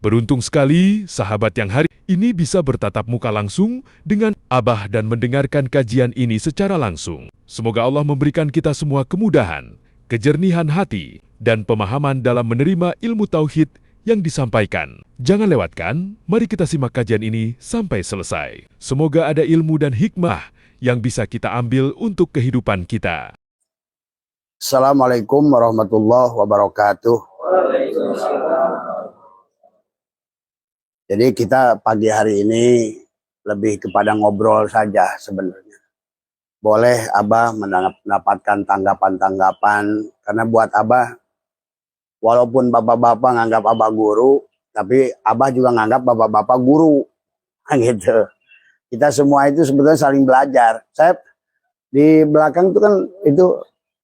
Beruntung sekali sahabat yang hari ini bisa bertatap muka langsung dengan Abah dan mendengarkan kajian ini secara langsung. Semoga Allah memberikan kita semua kemudahan, kejernihan hati, dan pemahaman dalam menerima ilmu tauhid yang disampaikan. Jangan lewatkan, mari kita simak kajian ini sampai selesai. Semoga ada ilmu dan hikmah yang bisa kita ambil untuk kehidupan kita. Assalamualaikum warahmatullahi wabarakatuh. Jadi kita pagi hari ini lebih kepada ngobrol saja sebenarnya. Boleh Abah mendapatkan tanggapan-tanggapan, karena buat Abah, walaupun bapak-bapak nganggap Abah guru, tapi Abah juga nganggap bapak-bapak guru. Gitu. Kita semua itu sebetulnya saling belajar. Saya di belakang itu kan itu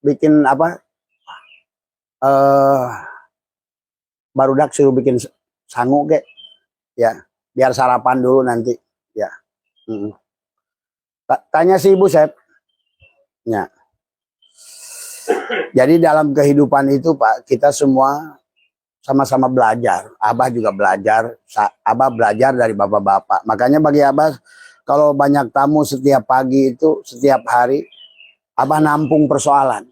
bikin apa? Barudak suruh bikin sangu kek. Ya, biar sarapan dulu nanti. Ya. Tanya si Ibu Sep. Ya. Jadi dalam kehidupan itu Pak, kita semua sama-sama belajar. Abah juga belajar. Abah belajar dari bapak-bapak. Makanya bagi Abah, kalau banyak tamu setiap pagi itu, setiap hari, Abah nampung persoalan.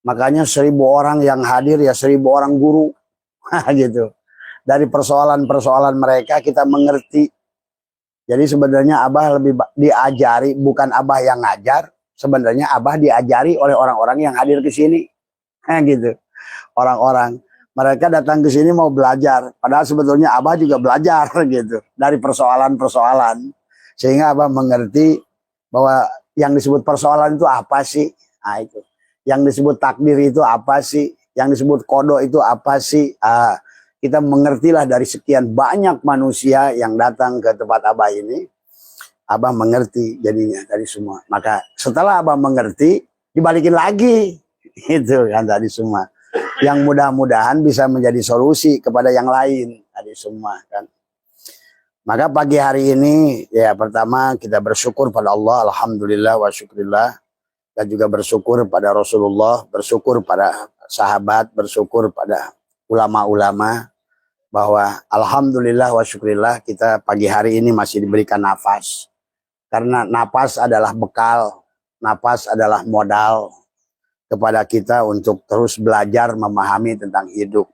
Makanya 1000 orang yang hadir ya 1000 orang guru. Gitu. Dari persoalan-persoalan mereka kita mengerti. Jadi sebenarnya Abah lebih diajari, bukan Abah yang ngajar. Sebenarnya Abah diajari oleh orang-orang yang hadir ke sini. Gitu. Orang-orang. Mereka datang ke sini mau belajar. Padahal sebetulnya Abah juga belajar gitu. Dari persoalan-persoalan. Sehingga Abah mengerti bahwa yang disebut persoalan itu apa sih? Nah itu. Yang disebut takdir itu apa sih? Yang disebut kodok itu apa sih? Kita mengertilah dari sekian banyak manusia yang datang ke tempat Abah ini. Abah mengerti jadinya dari semua. Maka setelah Abah mengerti, dibalikin lagi. Itu kan tadi semua. Yang mudah-mudahan bisa menjadi solusi kepada yang lain. Tadi semua kan. Maka pagi hari ini, ya pertama kita bersyukur pada Allah. Alhamdulillah wa syukurillah. Dan juga bersyukur pada Rasulullah. Bersyukur pada sahabat. Bersyukur pada ulama-ulama. Bahwa alhamdulillah wa syukurillah kita pagi hari ini masih diberikan nafas. Karena nafas adalah bekal, nafas adalah modal kepada kita untuk terus belajar memahami tentang hidup.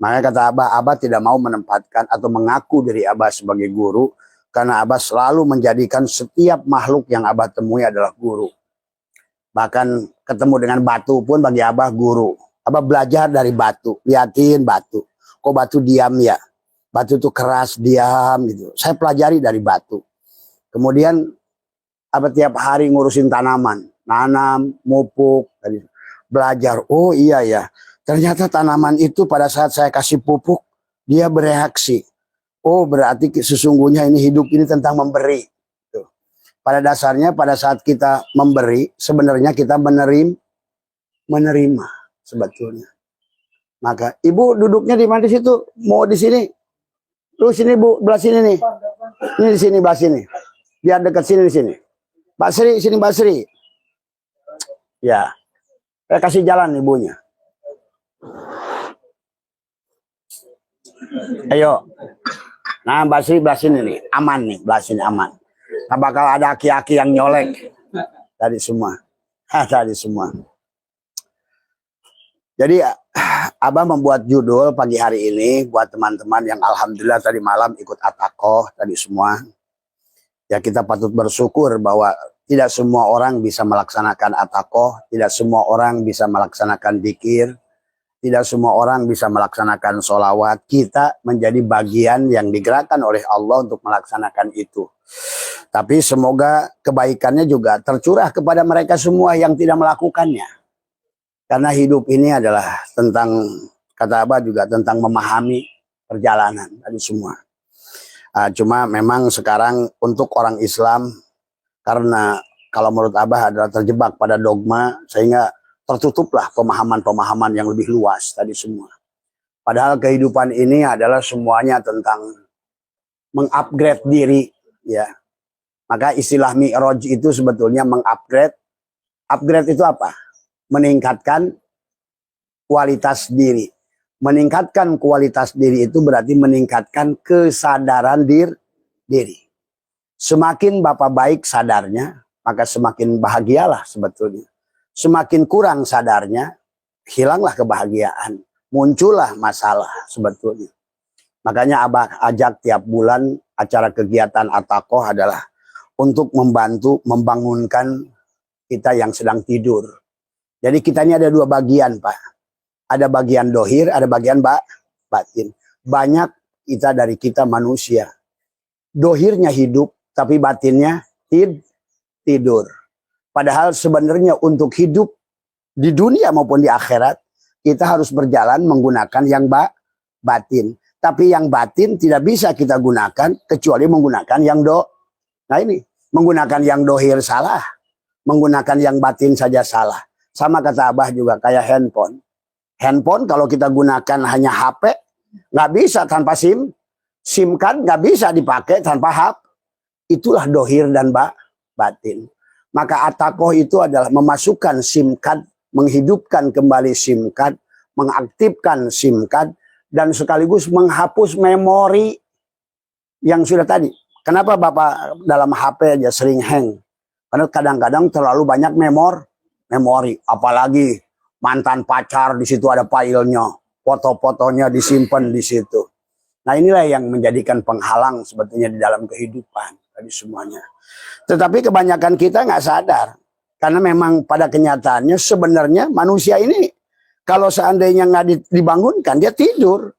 Makanya kata Abah tidak mau menempatkan atau mengaku diri Abah sebagai guru. Karena Abah selalu menjadikan setiap makhluk yang Abah temui adalah guru. Bahkan ketemu dengan batu pun bagi Abah guru. Abah belajar dari batu, liatin batu. Kok batu diam ya? Batu itu keras, diam gitu. Saya pelajari dari batu. Kemudian apa tiap hari ngurusin tanaman, nanam, mupuk, belajar. Oh iya ya, ternyata tanaman itu pada saat saya kasih pupuk dia bereaksi. Oh berarti sesungguhnya ini hidup ini tentang memberi. Tuh. Pada dasarnya pada saat kita memberi, sebenarnya kita menerima sebetulnya. Maka ibu duduknya di mana di situ? Mau di sini? Lu sini bu, belah sini nih. Ini di sini, belah sini. Biar dekat sini di sini. Mbak Sri, sini Mbak Sri. Ya, saya kasih jalan ibunya. Ayo. Nah Mbak Sri belah sini nih, aman nih, belah sini aman. Nah, bakal ada aki-aki yang nyolek. Tadi semua. Tadi semua. Jadi Abah membuat judul pagi hari ini buat teman-teman yang alhamdulillah tadi malam ikut atakoh tadi semua. Ya kita patut bersyukur bahwa tidak semua orang bisa melaksanakan atakoh, tidak semua orang bisa melaksanakan dzikir, tidak semua orang bisa melaksanakan sholawat. Kita menjadi bagian yang digerakkan oleh Allah untuk melaksanakan itu. Tapi semoga kebaikannya juga tercurah kepada mereka semua yang tidak melakukannya. Karena hidup ini adalah tentang, kata Abah juga tentang memahami perjalanan tadi semua. Cuma memang sekarang untuk orang Islam, karena kalau menurut Abah adalah terjebak pada dogma, sehingga tertutuplah pemahaman-pemahaman yang lebih luas tadi semua. Padahal kehidupan ini adalah semuanya tentang mengupgrade diri. Ya. Maka istilah mi'raj itu sebetulnya mengupgrade. Upgrade itu apa? Meningkatkan kualitas diri. Meningkatkan kualitas diri itu berarti meningkatkan kesadaran diri. Semakin Bapak baik sadarnya, maka semakin bahagialah sebetulnya. Semakin kurang sadarnya, hilanglah kebahagiaan. Muncullah masalah sebetulnya. Makanya Abah ajak tiap bulan acara kegiatan At-Taqoh adalah untuk membantu membangunkan kita yang sedang tidur. Jadi kita ini ada dua bagian, Pak. Ada bagian dohir, ada bagian batin. Banyak dari kita manusia. Dohirnya hidup, tapi batinnya tidur. Padahal sebenarnya untuk hidup di dunia maupun di akhirat, kita harus berjalan menggunakan yang batin. Tapi yang batin tidak bisa kita gunakan kecuali menggunakan yang Nah ini, menggunakan yang dohir salah. Menggunakan yang batin saja salah. Sama kata Abah juga kayak handphone. Handphone kalau kita gunakan hanya HP, nggak bisa tanpa SIM. SIM card nggak bisa dipakai tanpa HP. Itulah dohir dan batin. Maka At-Taqoh itu adalah memasukkan SIM card, menghidupkan kembali SIM card, mengaktifkan SIM card, dan sekaligus menghapus memori yang sudah tadi. Kenapa Bapak dalam HP aja sering hang? Karena kadang-kadang terlalu banyak memori. Apalagi mantan pacar, di situ ada filenya, foto-fotonya disimpan di situ. Nah inilah yang menjadikan penghalang sebetulnya di dalam kehidupan tadi semuanya. Tetapi kebanyakan kita nggak sadar, karena memang pada kenyataannya sebenarnya manusia ini kalau seandainya nggak dibangunkan dia tidur.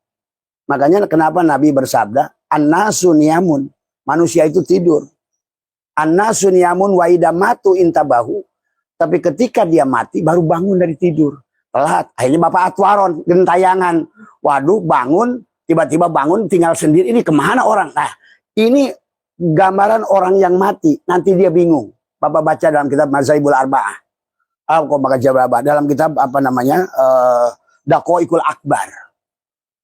Makanya kenapa Nabi bersabda, an-nasu niyamun, manusia itu tidur. An-nasu niyamun wa idza matu intabahu. Tapi ketika dia mati baru bangun dari tidur. Telat. Akhirnya Bapak Atwaron gentayangan. Waduh bangun. Tiba-tiba bangun tinggal sendiri. Ini kemana orang? Nah ini gambaran orang yang mati. Nanti dia bingung. Bapak baca dalam kitab Mazaibul Arba'ah. Dalam kitab apa namanya? Daqaiqul Akbar.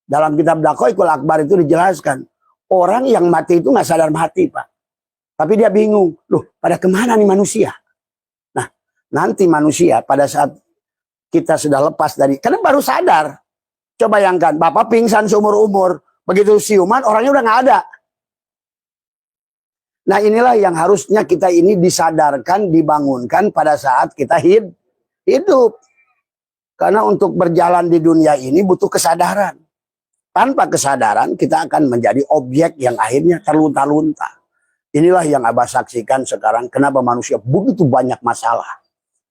Dalam kitab Daqaiqul Akbar itu dijelaskan. Orang yang mati itu nggak sadar mati Pak. Tapi dia bingung. Loh pada kemana nih manusia? Nanti manusia pada saat kita sudah lepas dari, karena baru sadar. Coba bayangkan, Bapak pingsan seumur-umur. Begitu siuman, orangnya udah nggak ada. Nah inilah yang harusnya kita ini disadarkan, dibangunkan pada saat kita hidup. Karena untuk berjalan di dunia ini butuh kesadaran. Tanpa kesadaran kita akan menjadi objek yang akhirnya terlunta-lunta. Inilah yang Abah saksikan sekarang, kenapa manusia begitu banyak masalah.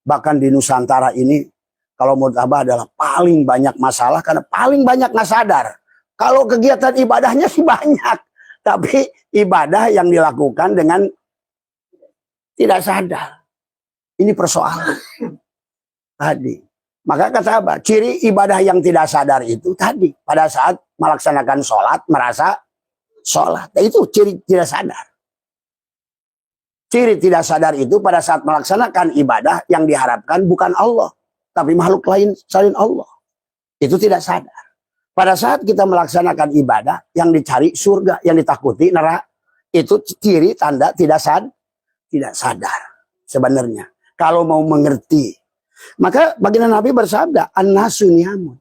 Bahkan di Nusantara ini, kalau menurut Abah adalah paling banyak masalah karena paling banyak nggak sadar. Kalau kegiatan ibadahnya sih banyak, tapi ibadah yang dilakukan dengan tidak sadar. Ini persoalan tadi. Maka kata Abah, ciri ibadah yang tidak sadar itu tadi. Pada saat melaksanakan sholat, merasa sholat. Nah, itu ciri tidak sadar. Ciri tidak sadar itu pada saat melaksanakan ibadah yang diharapkan bukan Allah. Tapi makhluk lain selain Allah. Itu tidak sadar. Pada saat kita melaksanakan ibadah yang dicari surga, yang ditakuti neraka. Itu ciri tanda tidak sadar sebenarnya. Kalau mau mengerti. Maka baginda Nabi bersabda, an-nasu niyamun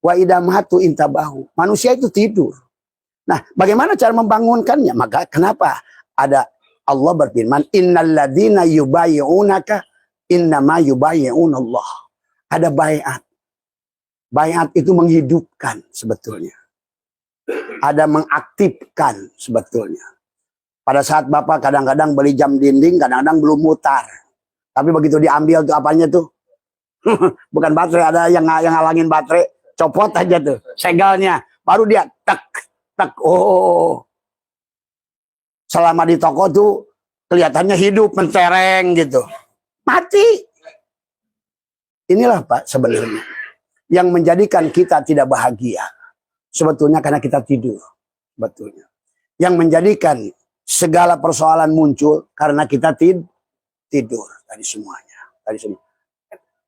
wa idza matu intabahu. Manusia itu tidur. Nah bagaimana cara membangunkannya? Maka kenapa ada Allah berfirman, innal ladzina yubayyi'unaka innama yubayyi'unallah. Ada baiat. Baiat itu menghidupkan sebetulnya. Ada mengaktifkan sebetulnya. Pada saat Bapak kadang-kadang beli jam dinding, kadang-kadang belum mutar. Tapi begitu diambil tuh apanya tuh? Bukan baterai, ada yang ngalangin baterai. Copot aja tuh segalnya. Baru dia tak. Oh. Selama di toko tuh kelihatannya hidup, mentereng gitu. Mati. Inilah Pak sebenarnya. Yang menjadikan kita tidak bahagia. Sebetulnya karena kita tidur. Sebetulnya. Yang menjadikan segala persoalan muncul karena kita tidur. Tadi semuanya.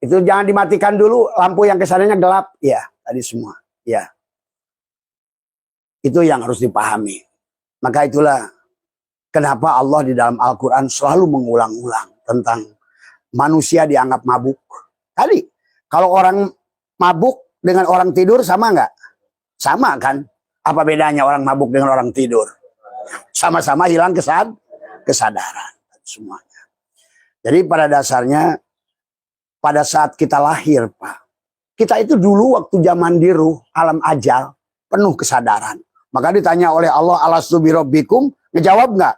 Itu jangan dimatikan dulu. Lampu yang kesananya gelap. Ya, tadi semua. Ya. Itu yang harus dipahami. Maka itulah kenapa Allah di dalam Al-Quran selalu mengulang-ulang tentang manusia dianggap mabuk. Tadi, kalau orang mabuk dengan orang tidur sama nggak? Sama kan? Apa bedanya orang mabuk dengan orang tidur? Sama-sama hilang kesadaran semuanya. Jadi pada dasarnya, pada saat kita lahir, Pak, kita itu dulu waktu zaman di ruh, alam ajal, penuh kesadaran. Maka ditanya oleh Allah, alastu birabbikum, ngejawab nggak?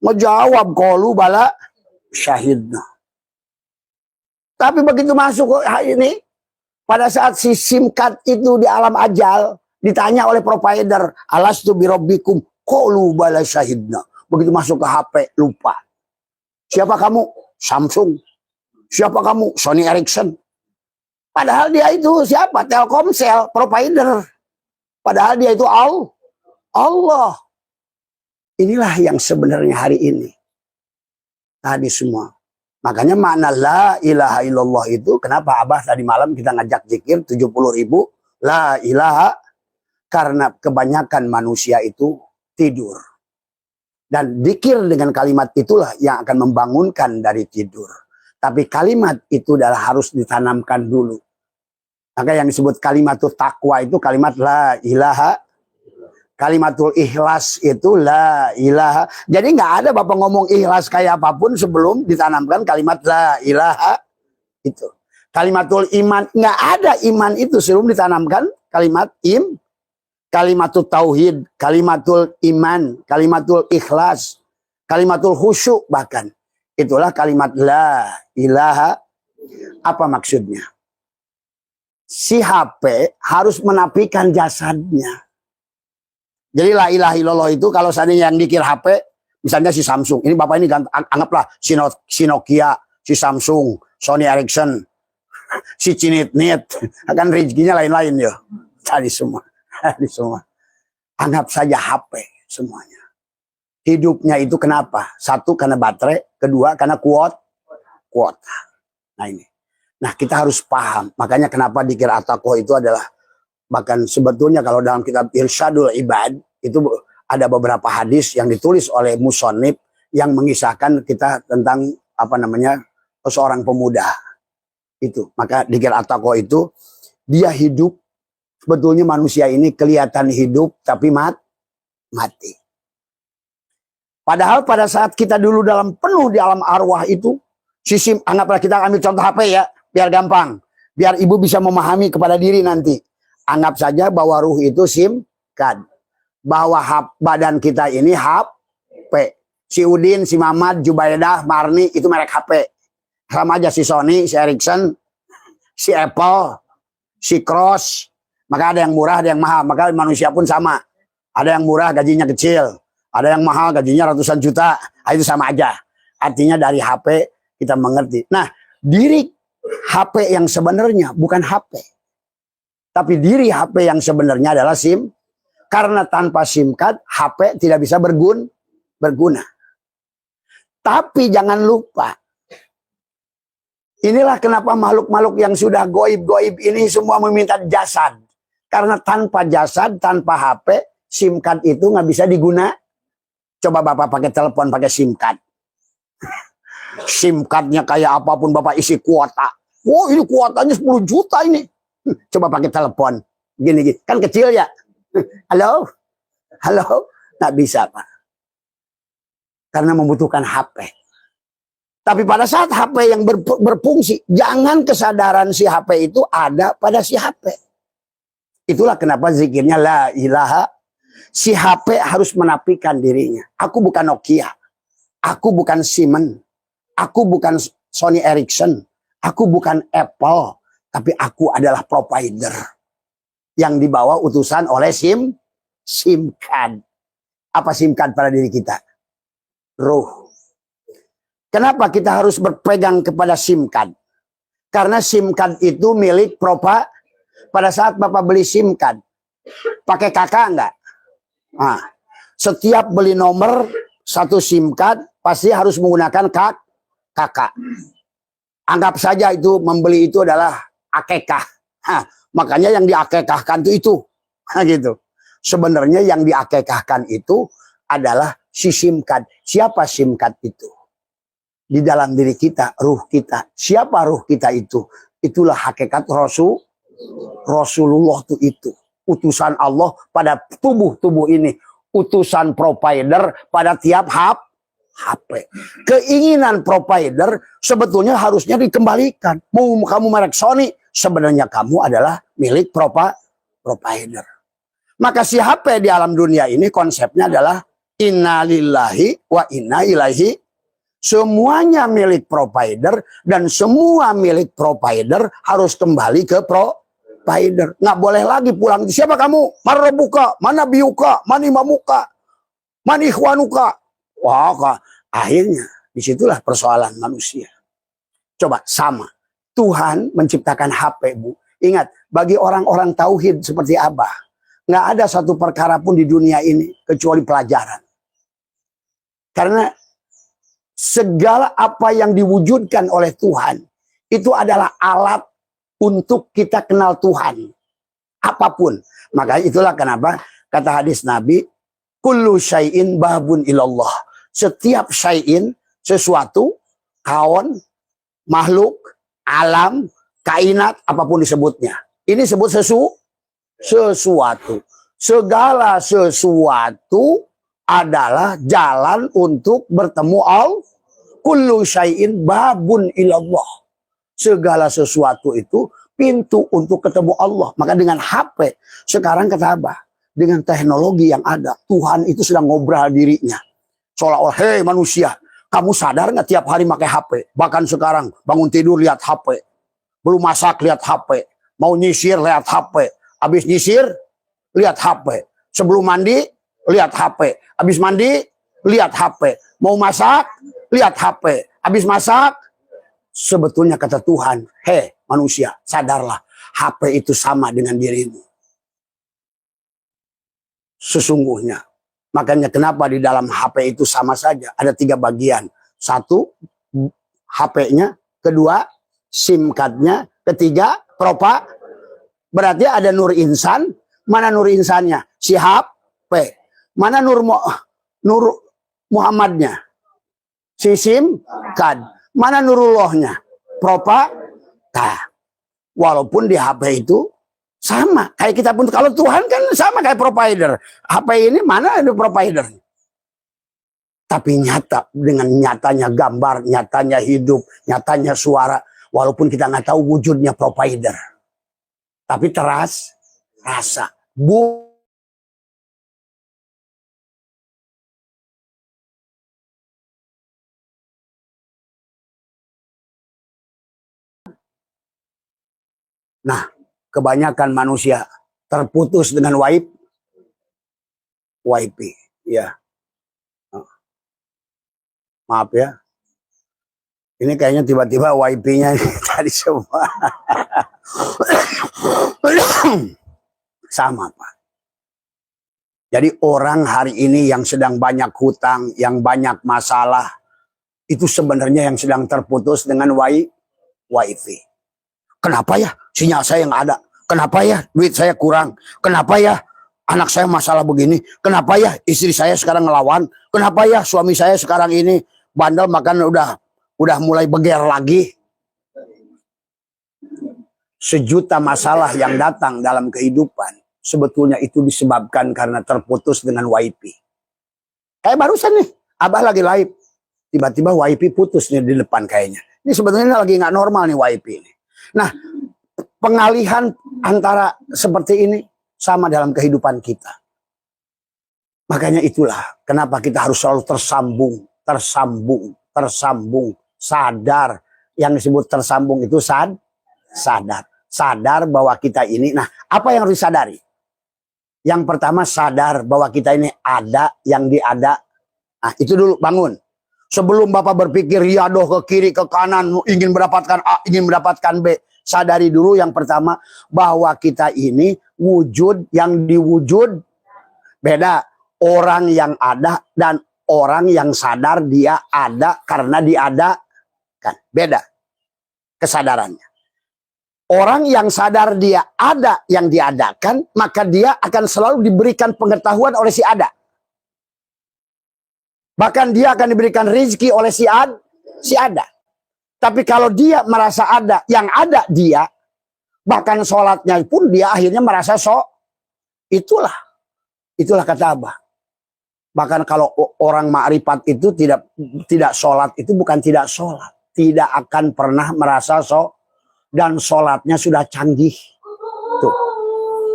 Ngejawab, qalu bala syahidna. Tapi begitu masuk ini, pada saat si SIM card itu di alam ajal, ditanya oleh provider, alastu birabbikum, qalu bala syahidna. Begitu masuk ke HP, lupa. Siapa kamu? Samsung. Siapa kamu? Sony Ericsson. Padahal dia itu siapa? Telkomsel, provider. Padahal dia itu Allah. Inilah yang sebenarnya hari ini. Tadi semua. Makanya makna la ilaha illallah itu, kenapa Abah tadi malam kita ngajak zikir 70.000 la ilaha, karena kebanyakan manusia itu tidur. Dan zikir dengan kalimat itulah yang akan membangunkan dari tidur. Tapi kalimat itu adalah harus ditanamkan dulu. Maka yang disebut kalimatul taqwa itu kalimat la ilaha. Kalimatul ikhlas itu la ilaha. Jadi nggak ada Bapak ngomong ikhlas kayak apapun sebelum ditanamkan kalimat la ilaha itu. Kalimatul iman, nggak ada iman itu sebelum ditanamkan kalimat kalimatul tauhid, kalimatul iman, kalimatul ikhlas, kalimatul khusyuk bahkan. Itulah kalimat la ilaha. Apa maksudnya? Si HP harus menafikan jasadnya. Jadi la ilaha illallah itu kalau seandainya yang dikir HP, misalnya si Samsung. Ini Bapak ini anggaplah si Nokia, si Samsung, Sony Ericsson, si Cinit-nit. Akan rezekinya lain-lain ya. Tadi semua. Anggap saja HP semuanya. Hidupnya itu kenapa? Satu karena baterai, kedua karena kuota. Nah ini. Nah kita harus paham. Makanya kenapa dikir at-taqwa itu adalah, bahkan sebetulnya kalau dalam kitab Irsyadul Ibad itu ada beberapa hadis yang ditulis oleh musonib yang mengisahkan kita tentang apa namanya seorang pemuda itu. Maka dikir at-taqwa itu dia hidup. Sebetulnya manusia ini kelihatan hidup tapi mati. Padahal pada saat kita dulu dalam penuh di alam arwah itu, anggaplah kita ambil contoh HP ya, biar gampang. Biar ibu bisa memahami kepada diri nanti. Anggap saja bahwa ruh itu SIM card. Bahwa badan kita ini HP. Si Udin, si Mamat, Jubaidah, Marni itu merek HP. Sama aja si Sony, si Ericsson, si Apple, si Cross. Maka ada yang murah, ada yang mahal. Maka manusia pun sama. Ada yang murah, gajinya kecil. Ada yang mahal, gajinya ratusan juta. Itu sama aja. Artinya dari HP kita mengerti. Nah, diri HP yang sebenarnya bukan HP. Tapi diri HP yang sebenarnya adalah SIM. Karena tanpa SIM card, HP tidak bisa berguna. Tapi jangan lupa. Inilah kenapa makhluk-makhluk yang sudah goib-goib ini semua meminta jasad. Karena tanpa jasad, tanpa HP, SIM card itu nggak bisa diguna. Coba Bapak pakai telepon, pakai SIM card. SIM cardnya kayak apapun Bapak isi kuota. Wow, ini kuotanya 10 juta ini. Coba pakai telepon. Gini. Kan kecil ya. Halo? Nggak bisa Pak. Karena membutuhkan HP. Tapi pada saat HP yang berfungsi, jangan kesadaran si HP itu ada pada si HP. Itulah kenapa zikirnya la ilaha. Si HP harus menafikan dirinya. Aku bukan Nokia. Aku bukan Siemens. Aku bukan Sony Ericsson. Aku bukan Apple. Tapi aku adalah provider. Yang dibawa utusan oleh SIM card. Apa SIM card pada diri kita? Ruh. Kenapa kita harus berpegang kepada SIM card? Karena SIM card itu milik pada saat Bapak beli SIM card. Pakai kakak enggak? Nah, setiap beli nomor satu SIM card pasti harus menggunakan kakak. Anggap saja itu membeli itu adalah akekah. Nah, makanya yang diakekahkan itu. Nah, gitu. Sebenarnya yang diakekahkan itu adalah si SIM card. Siapa SIM card itu? Di dalam diri kita, ruh kita. Siapa ruh kita itu? Itulah hakikat Rasulullah itu. utusan Allah pada tubuh-tubuh ini. Utusan provider pada tiap HP. Keinginan provider sebetulnya harusnya dikembalikan. Mau kamu merek Sony, sebenarnya kamu adalah milik provider. Maka si HP di alam dunia ini konsepnya adalah inna lillahi wa inna ilaihi. Semuanya milik provider dan semua milik provider harus kembali ke provider. Nggak boleh lagi pulang. Siapa kamu? Mana Rabbuka? Mana biuka? Mana imamuka? Mana ikhwanuka? Wah, akhirnya disitulah persoalan manusia. Coba sama. Tuhan menciptakan HP, Bu. Ingat, bagi orang-orang tauhid seperti Abah, nggak ada satu perkara pun di dunia ini kecuali pelajaran. Karena segala apa yang diwujudkan oleh Tuhan itu adalah alat untuk kita kenal Tuhan. Apapun. Maka itulah kenapa kata hadis Nabi, kullu syai'in babun ilallah. Setiap syai'in, sesuatu, kawan, makhluk, alam, kainat, apapun disebutnya. Ini sebut sesuatu. Segala sesuatu adalah jalan untuk bertemu Allah. Kullu syai'in babun ilallah. Segala sesuatu itu pintu untuk ketemu Allah. Maka dengan HP, sekarang kata Abah, dengan teknologi yang ada, Tuhan itu sedang ngobrol dirinya. Seolah-olah, hei manusia, kamu sadar nggak tiap hari pakai HP? Bahkan sekarang bangun tidur lihat HP. Belum masak lihat HP. Mau nyisir lihat HP. Habis nyisir lihat HP. Sebelum mandi lihat HP. Habis mandi lihat HP. Mau masak lihat HP. Habis masak, sebetulnya kata Tuhan, hei manusia, sadarlah, HP itu sama dengan dirimu. Sesungguhnya. Makanya kenapa di dalam HP itu sama saja. Ada 3 bagian. 1, HP-nya. 2, SIM card-nya. 3, berarti ada nur insan. Mana nur insannya? Si HP. Mana nur Muhammadnya? Si SIM card. Mana Nurullahnya? Nah, walaupun di HP itu sama. Kayak kita pun, kalau Tuhan kan sama kayak provider. HP ini mana ada provider? Tapi nyata, dengan nyatanya gambar, nyatanya hidup, nyatanya suara. Walaupun kita nggak tahu wujudnya provider. Tapi rasa. Nah, kebanyakan manusia terputus dengan wifi, ya. Maaf ya. Ini kayaknya tiba-tiba wifi-nya tadi semua. Sama, Pak. Jadi orang hari ini yang sedang banyak hutang, yang banyak masalah, itu sebenarnya yang sedang terputus dengan wifi. Kenapa ya sinyal saya nggak ada? Kenapa ya duit saya kurang? Kenapa ya anak saya masalah begini? Kenapa ya istri saya sekarang ngelawan? Kenapa ya suami saya sekarang ini bandel, makan udah mulai beger lagi? Sejuta masalah yang datang dalam kehidupan sebetulnya itu disebabkan karena terputus dengan wifi. Kayak barusan nih, Abah lagi live, tiba-tiba wifi putus nih di depan kayaknya. Ini sebetulnya lagi nggak normal nih wifi ini. Nah, pengalihan antara seperti ini sama dalam kehidupan kita. Makanya itulah kenapa kita harus selalu tersambung, sadar. Yang disebut tersambung itu sadar bahwa kita ini, nah apa yang harus disadari? Yang pertama sadar bahwa kita ini ada yang diada. Nah itu dulu, bangun. Sebelum Bapak berpikir riadoh ke kiri, ke kanan, ingin mendapatkan A, ingin mendapatkan B. Sadari dulu yang pertama, bahwa kita ini wujud yang diwujud. Beda orang yang ada dan orang yang sadar dia ada karena diadakan. Beda kesadarannya. Orang yang sadar dia ada yang diadakan, maka dia akan selalu diberikan pengetahuan oleh si ada. Bahkan dia akan diberikan rezeki oleh si ada. Tapi kalau dia merasa ada, yang ada dia, bahkan sholatnya pun dia akhirnya merasa Itulah kata Abah. Bahkan kalau orang makrifat itu tidak sholat, itu bukan tidak sholat. Tidak akan pernah merasa dan sholatnya sudah canggih. Tuh.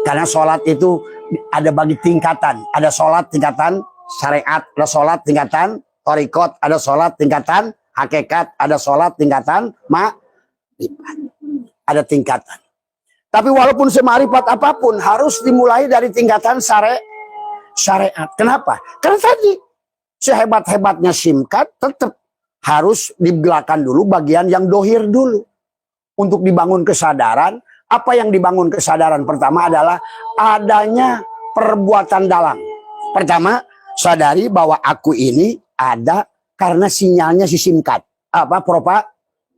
Karena sholat itu ada bagi tingkatan. Ada sholat tingkatan syariat, ada sholat tingkatan thariqat, ada sholat tingkatan hakikat, ada sholat tingkatan makrifat. Ada tingkatan. Tapi walaupun semarifat apapun harus dimulai dari tingkatan syariat. Kenapa? Karena tadi sehebat-hebatnya simkat tetap harus dibelakang dulu bagian yang dohir dulu. Untuk dibangun kesadaran. Apa yang dibangun kesadaran pertama adalah adanya perbuatan dalam. Pertama, sadari bahwa aku ini ada karena sinyalnya si simkat.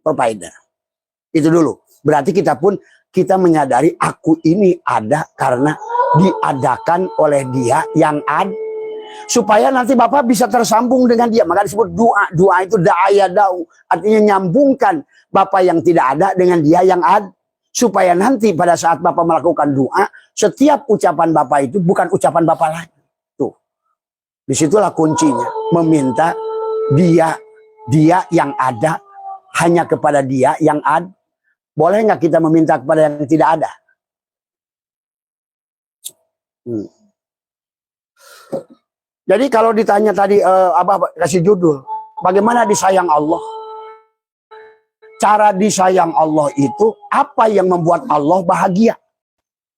Provider. Itu dulu. Berarti kita menyadari aku ini ada karena diadakan oleh dia yang ada. Supaya nanti Bapak bisa tersambung dengan dia. Maka disebut doa. Doa itu da'aya da'u. Artinya nyambungkan Bapak yang tidak ada dengan dia yang ada. Supaya nanti pada saat Bapak melakukan doa, setiap ucapan Bapak itu bukan ucapan Bapak lagi. Tuh. Disitulah kuncinya. Meminta dia yang ada hanya kepada dia yang ada. Boleh nggak kita meminta kepada yang tidak ada? Jadi kalau ditanya tadi, Abah kasih judul, bagaimana disayang Allah? Cara disayang Allah itu, apa yang membuat Allah bahagia?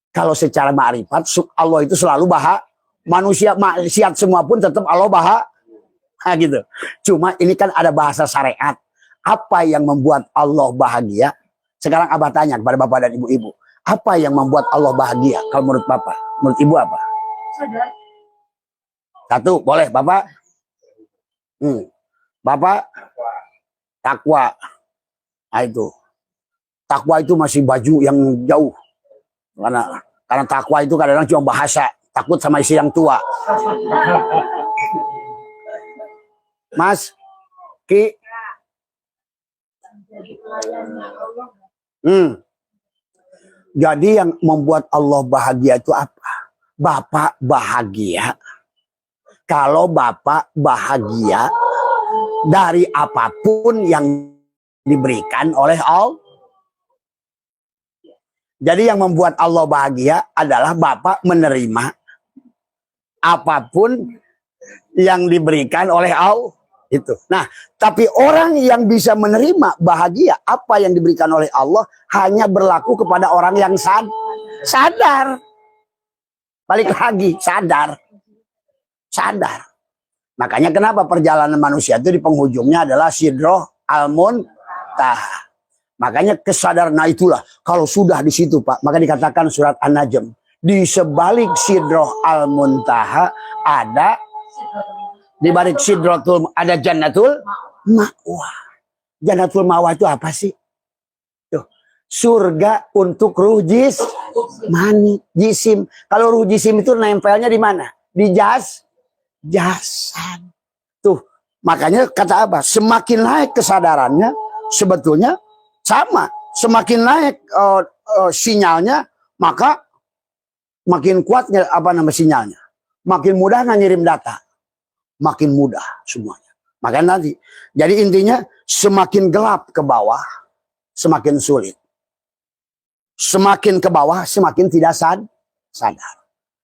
Kalau secara ma'rifat, Allah itu selalu bahagia. Manusia, maksiat semua pun tetap Allah bahagia. Nah, gitu. Cuma ini kan ada bahasa syariat. Apa yang membuat Allah bahagia? Sekarang Abah tanya kepada Bapak dan Ibu-Ibu. Apa yang membuat Allah bahagia? Kalau menurut Bapak, menurut Ibu apa? Satu, boleh Bapak? Bapak? Takwa. Nah itu. Takwa itu masih baju yang jauh. Karena takwa itu kadang-kadang cuma bahasa. Takut sama istri yang tua. Mas? Ki? Jadi yang membuat Allah bahagia itu apa? Bapak bahagia. Kalau Bapak bahagia dari apapun yang diberikan oleh Allah. Jadi yang membuat Allah bahagia adalah Bapak menerima apapun yang diberikan oleh Allah. Itu. Nah, tapi orang yang bisa menerima bahagia apa yang diberikan oleh Allah hanya berlaku kepada orang yang sadar. Balik lagi, sadar. Makanya kenapa perjalanan manusia itu di penghujungnya adalah sidroh al-muntaha. Makanya kesadaran, nah itulah kalau sudah di situ Pak, maka dikatakan surat An-Najm, di sebalik sidroh al-muntaha ada, di balik sidrotul ada jannatul ma'wah. Jannatul ma'wah itu apa sih? Tuh, surga untuk ruh jisim. Kalau ruh jisim itu nempelnya di mana? Di jasad. Tuh, makanya kata apa? Semakin naik kesadarannya sebetulnya sama. Semakin naik sinyalnya, maka makin kuatnya sinyalnya. Makin mudah ngirim data. Makin mudah semuanya. Makanya nanti. Jadi intinya semakin gelap ke bawah, semakin sulit. Semakin ke bawah, semakin tidak sadar.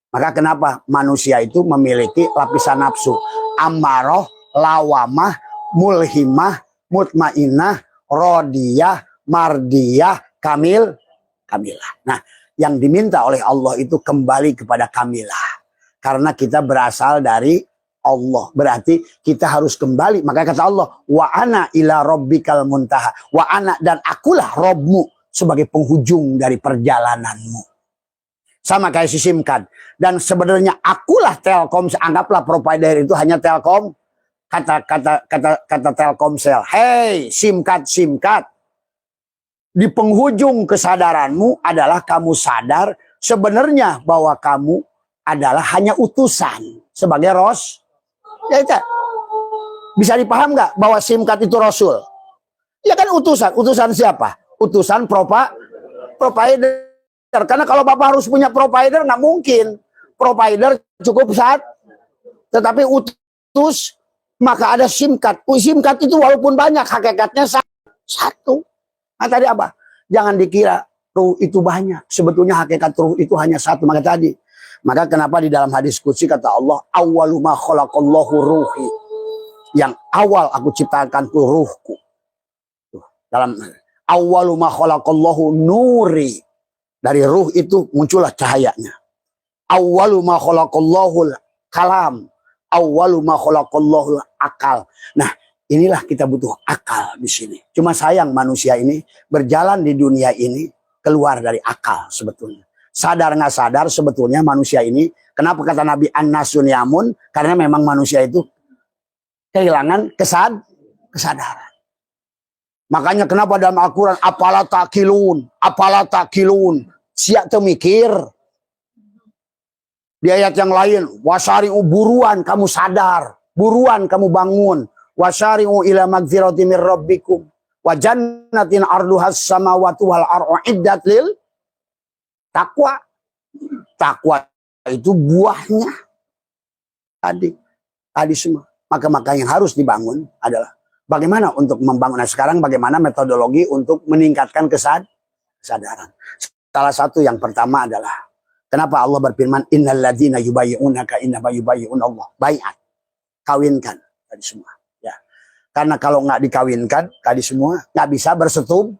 Maka kenapa manusia itu memiliki lapisan nafsu. Ammaroh, lawamah, mulhimah, mutmainah, rodiyah, mardiyah, kamilah. Nah, yang diminta oleh Allah itu kembali kepada kamilah. Karena kita berasal dari Allah. Berarti kita harus kembali. Maka kata Allah, wa ana ila rabbikal muntaha. Wa ana, dan akulah Robmu sebagai penghujung dari perjalananmu. Sama kayak si SIM card. Dan sebenarnya akulah Telkom. Anggaplah provider itu hanya Telkom. Kata Telkomsel. Hey, SIM card. Di penghujung kesadaranmu adalah kamu sadar sebenarnya bahwa kamu adalah hanya utusan sebagai Ya itu. Bisa dipaham nggak bahwa SIM card itu Rasul? Ya kan utusan. Utusan siapa? Utusan provider. Karena kalau Bapak harus punya provider nggak mungkin. provider cukup saat, tetapi utus maka ada SIM card. SIM card itu walaupun banyak hakikatnya satu. Nah tadi apa? Jangan dikira ruh itu banyak. Sebetulnya hakikat ruh itu hanya satu. Maka kenapa di dalam hadis qudsi kata Allah, awwalu ma khalaqallahu ruhi. Yang awal aku ciptakan itu ruhku. Dalam awwalu ma khalaqallahu nuri. Dari ruh itu muncullah cahayanya. Awwalu ma khalaqallahu kalam. Awwalu ma khalaqallahu akal. Nah, inilah kita butuh akal di sini. Cuma sayang manusia ini berjalan di dunia ini keluar dari akal sebetulnya. Sadar nggak sadar sebetulnya manusia ini. Kenapa kata Nabi an-nasun yamun? Karena memang manusia itu kehilangan kesadaran. Makanya kenapa dalam Al-Quran apalah takilun, siap temikir. Di ayat yang lain, wasari'u buruan kamu sadar, buruan kamu bangun, wasari'u ila magfirati mir rabbikum wa jannatin arduhas samawati wal ardu iddat lil takwa. Takwa itu buahnya tadi semua. Maka yang harus dibangun adalah bagaimana untuk membangun. Nah, sekarang bagaimana metodologi untuk meningkatkan kesadaran. Salah satu yang pertama adalah kenapa Allah berfirman innal ladzina yubayyi'unaka innama yubayyi'un Allah. Baiat. Kawinkan tadi semua. Ya. Karena kalau nggak dikawinkan tadi semua nggak bisa bersetubuh.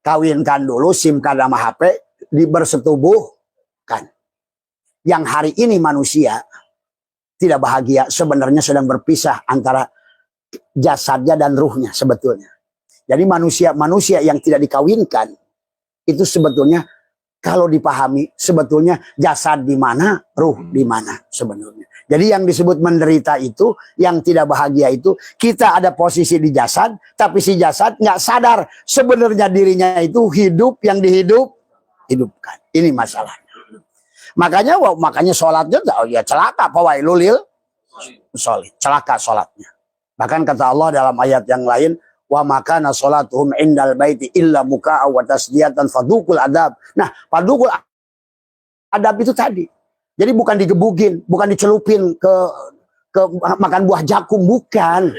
Kawinkan dulu SIM card sama HP bersetubuhkan. Yang hari ini manusia tidak bahagia sebenarnya sedang berpisah antara jasadnya dan ruhnya sebetulnya. Jadi manusia yang tidak dikawinkan itu sebetulnya kalau dipahami sebetulnya jasad di mana, ruh di mana sebenarnya. Jadi yang disebut menderita itu, yang tidak bahagia itu, kita ada posisi di jasad, tapi si jasad nggak sadar sebenarnya dirinya itu hidup yang hidupkan. Ini masalahnya. Makanya sholatnya ya celaka, fawailul lil sholih, celaka sholatnya. Bahkan kata Allah dalam ayat yang lain, wa makana sholatuhum indal baiti illa muka'a wa tasdiyatan fadukul adab. Nah, fadukul adab itu tadi. Jadi bukan digebukin, bukan dicelupin ke makan buah jakum, bukan.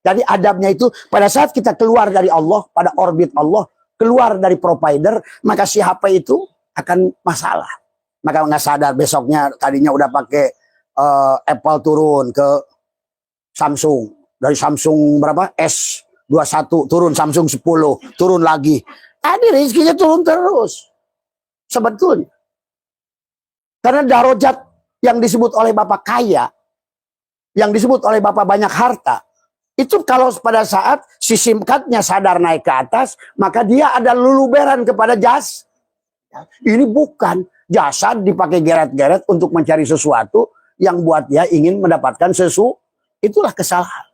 Jadi adabnya itu pada saat kita keluar dari Allah, pada orbit Allah, keluar dari provider, maka si HP itu akan masalah. Maka nggak sadar besoknya tadinya udah pakai Apple turun ke Samsung. Dari Samsung berapa? S21 turun Samsung 10, turun lagi. Ini rezekinya turun terus. Sebetulnya. Karena darajat yang disebut oleh Bapak kaya, yang disebut oleh Bapak banyak harta, itu kalau pada saat si SIM card-nya sadar naik ke atas, maka dia ada luluberan kepada jas. Ini bukan jasad dipakai geret-geret untuk mencari sesuatu yang buat dia ingin mendapatkan sesuatu. Itulah kesalahan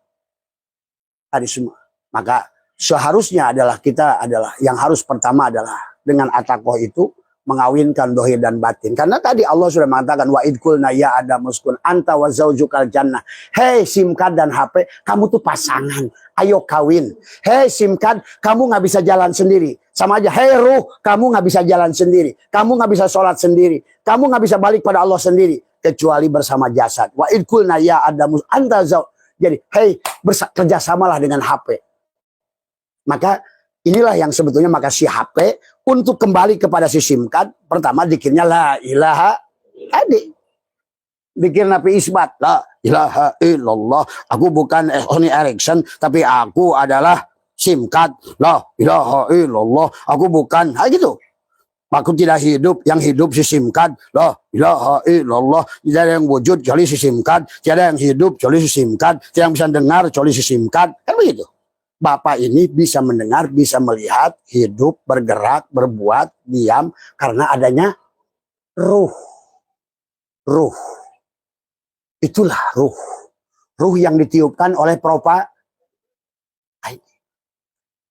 tadi semua. Maka seharusnya kita adalah yang harus pertama adalah dengan atakoh itu mengawinkan dohir dan batin. Karena tadi Allah sudah mengatakan wa idkulna ya Adam muskun anta wa zaujukal jannah. Hei SIM card dan HP, kamu tuh pasangan. Ayo kawin. Hei SIM card, kamu nggak bisa jalan sendiri. Sama aja. Hei ruh, kamu nggak bisa jalan sendiri. Kamu nggak bisa sholat sendiri. Kamu nggak bisa balik pada Allah sendiri kecuali bersama jasad. Wa idkulna ya Adam anta zauj. Jadi, hei kerjasamalah dengan HP. Maka inilah yang sebetulnya maka si HP untuk kembali kepada si SIM card, pertama dikirnya la ilaha tadi. Dikir Nabi isbat, la ilaha illallah. Aku bukan Sony Ericsson, tapi aku adalah SIM card. La ilaha illallah. Aku bukan, gitu. Aku tidak hidup, yang hidup si SIM card. La ilaha illallah. Tidak ada yang wujud kecuali si SIM card. Tidak ada yang hidup kecuali si SIM card. Tidak yang bisa dengar kecuali si SIM card. Kan begitu. Bapak ini bisa mendengar, bisa melihat, hidup, bergerak, berbuat, diam. Karena adanya ruh. Ruh. Itulah ruh. Ruh yang ditiupkan oleh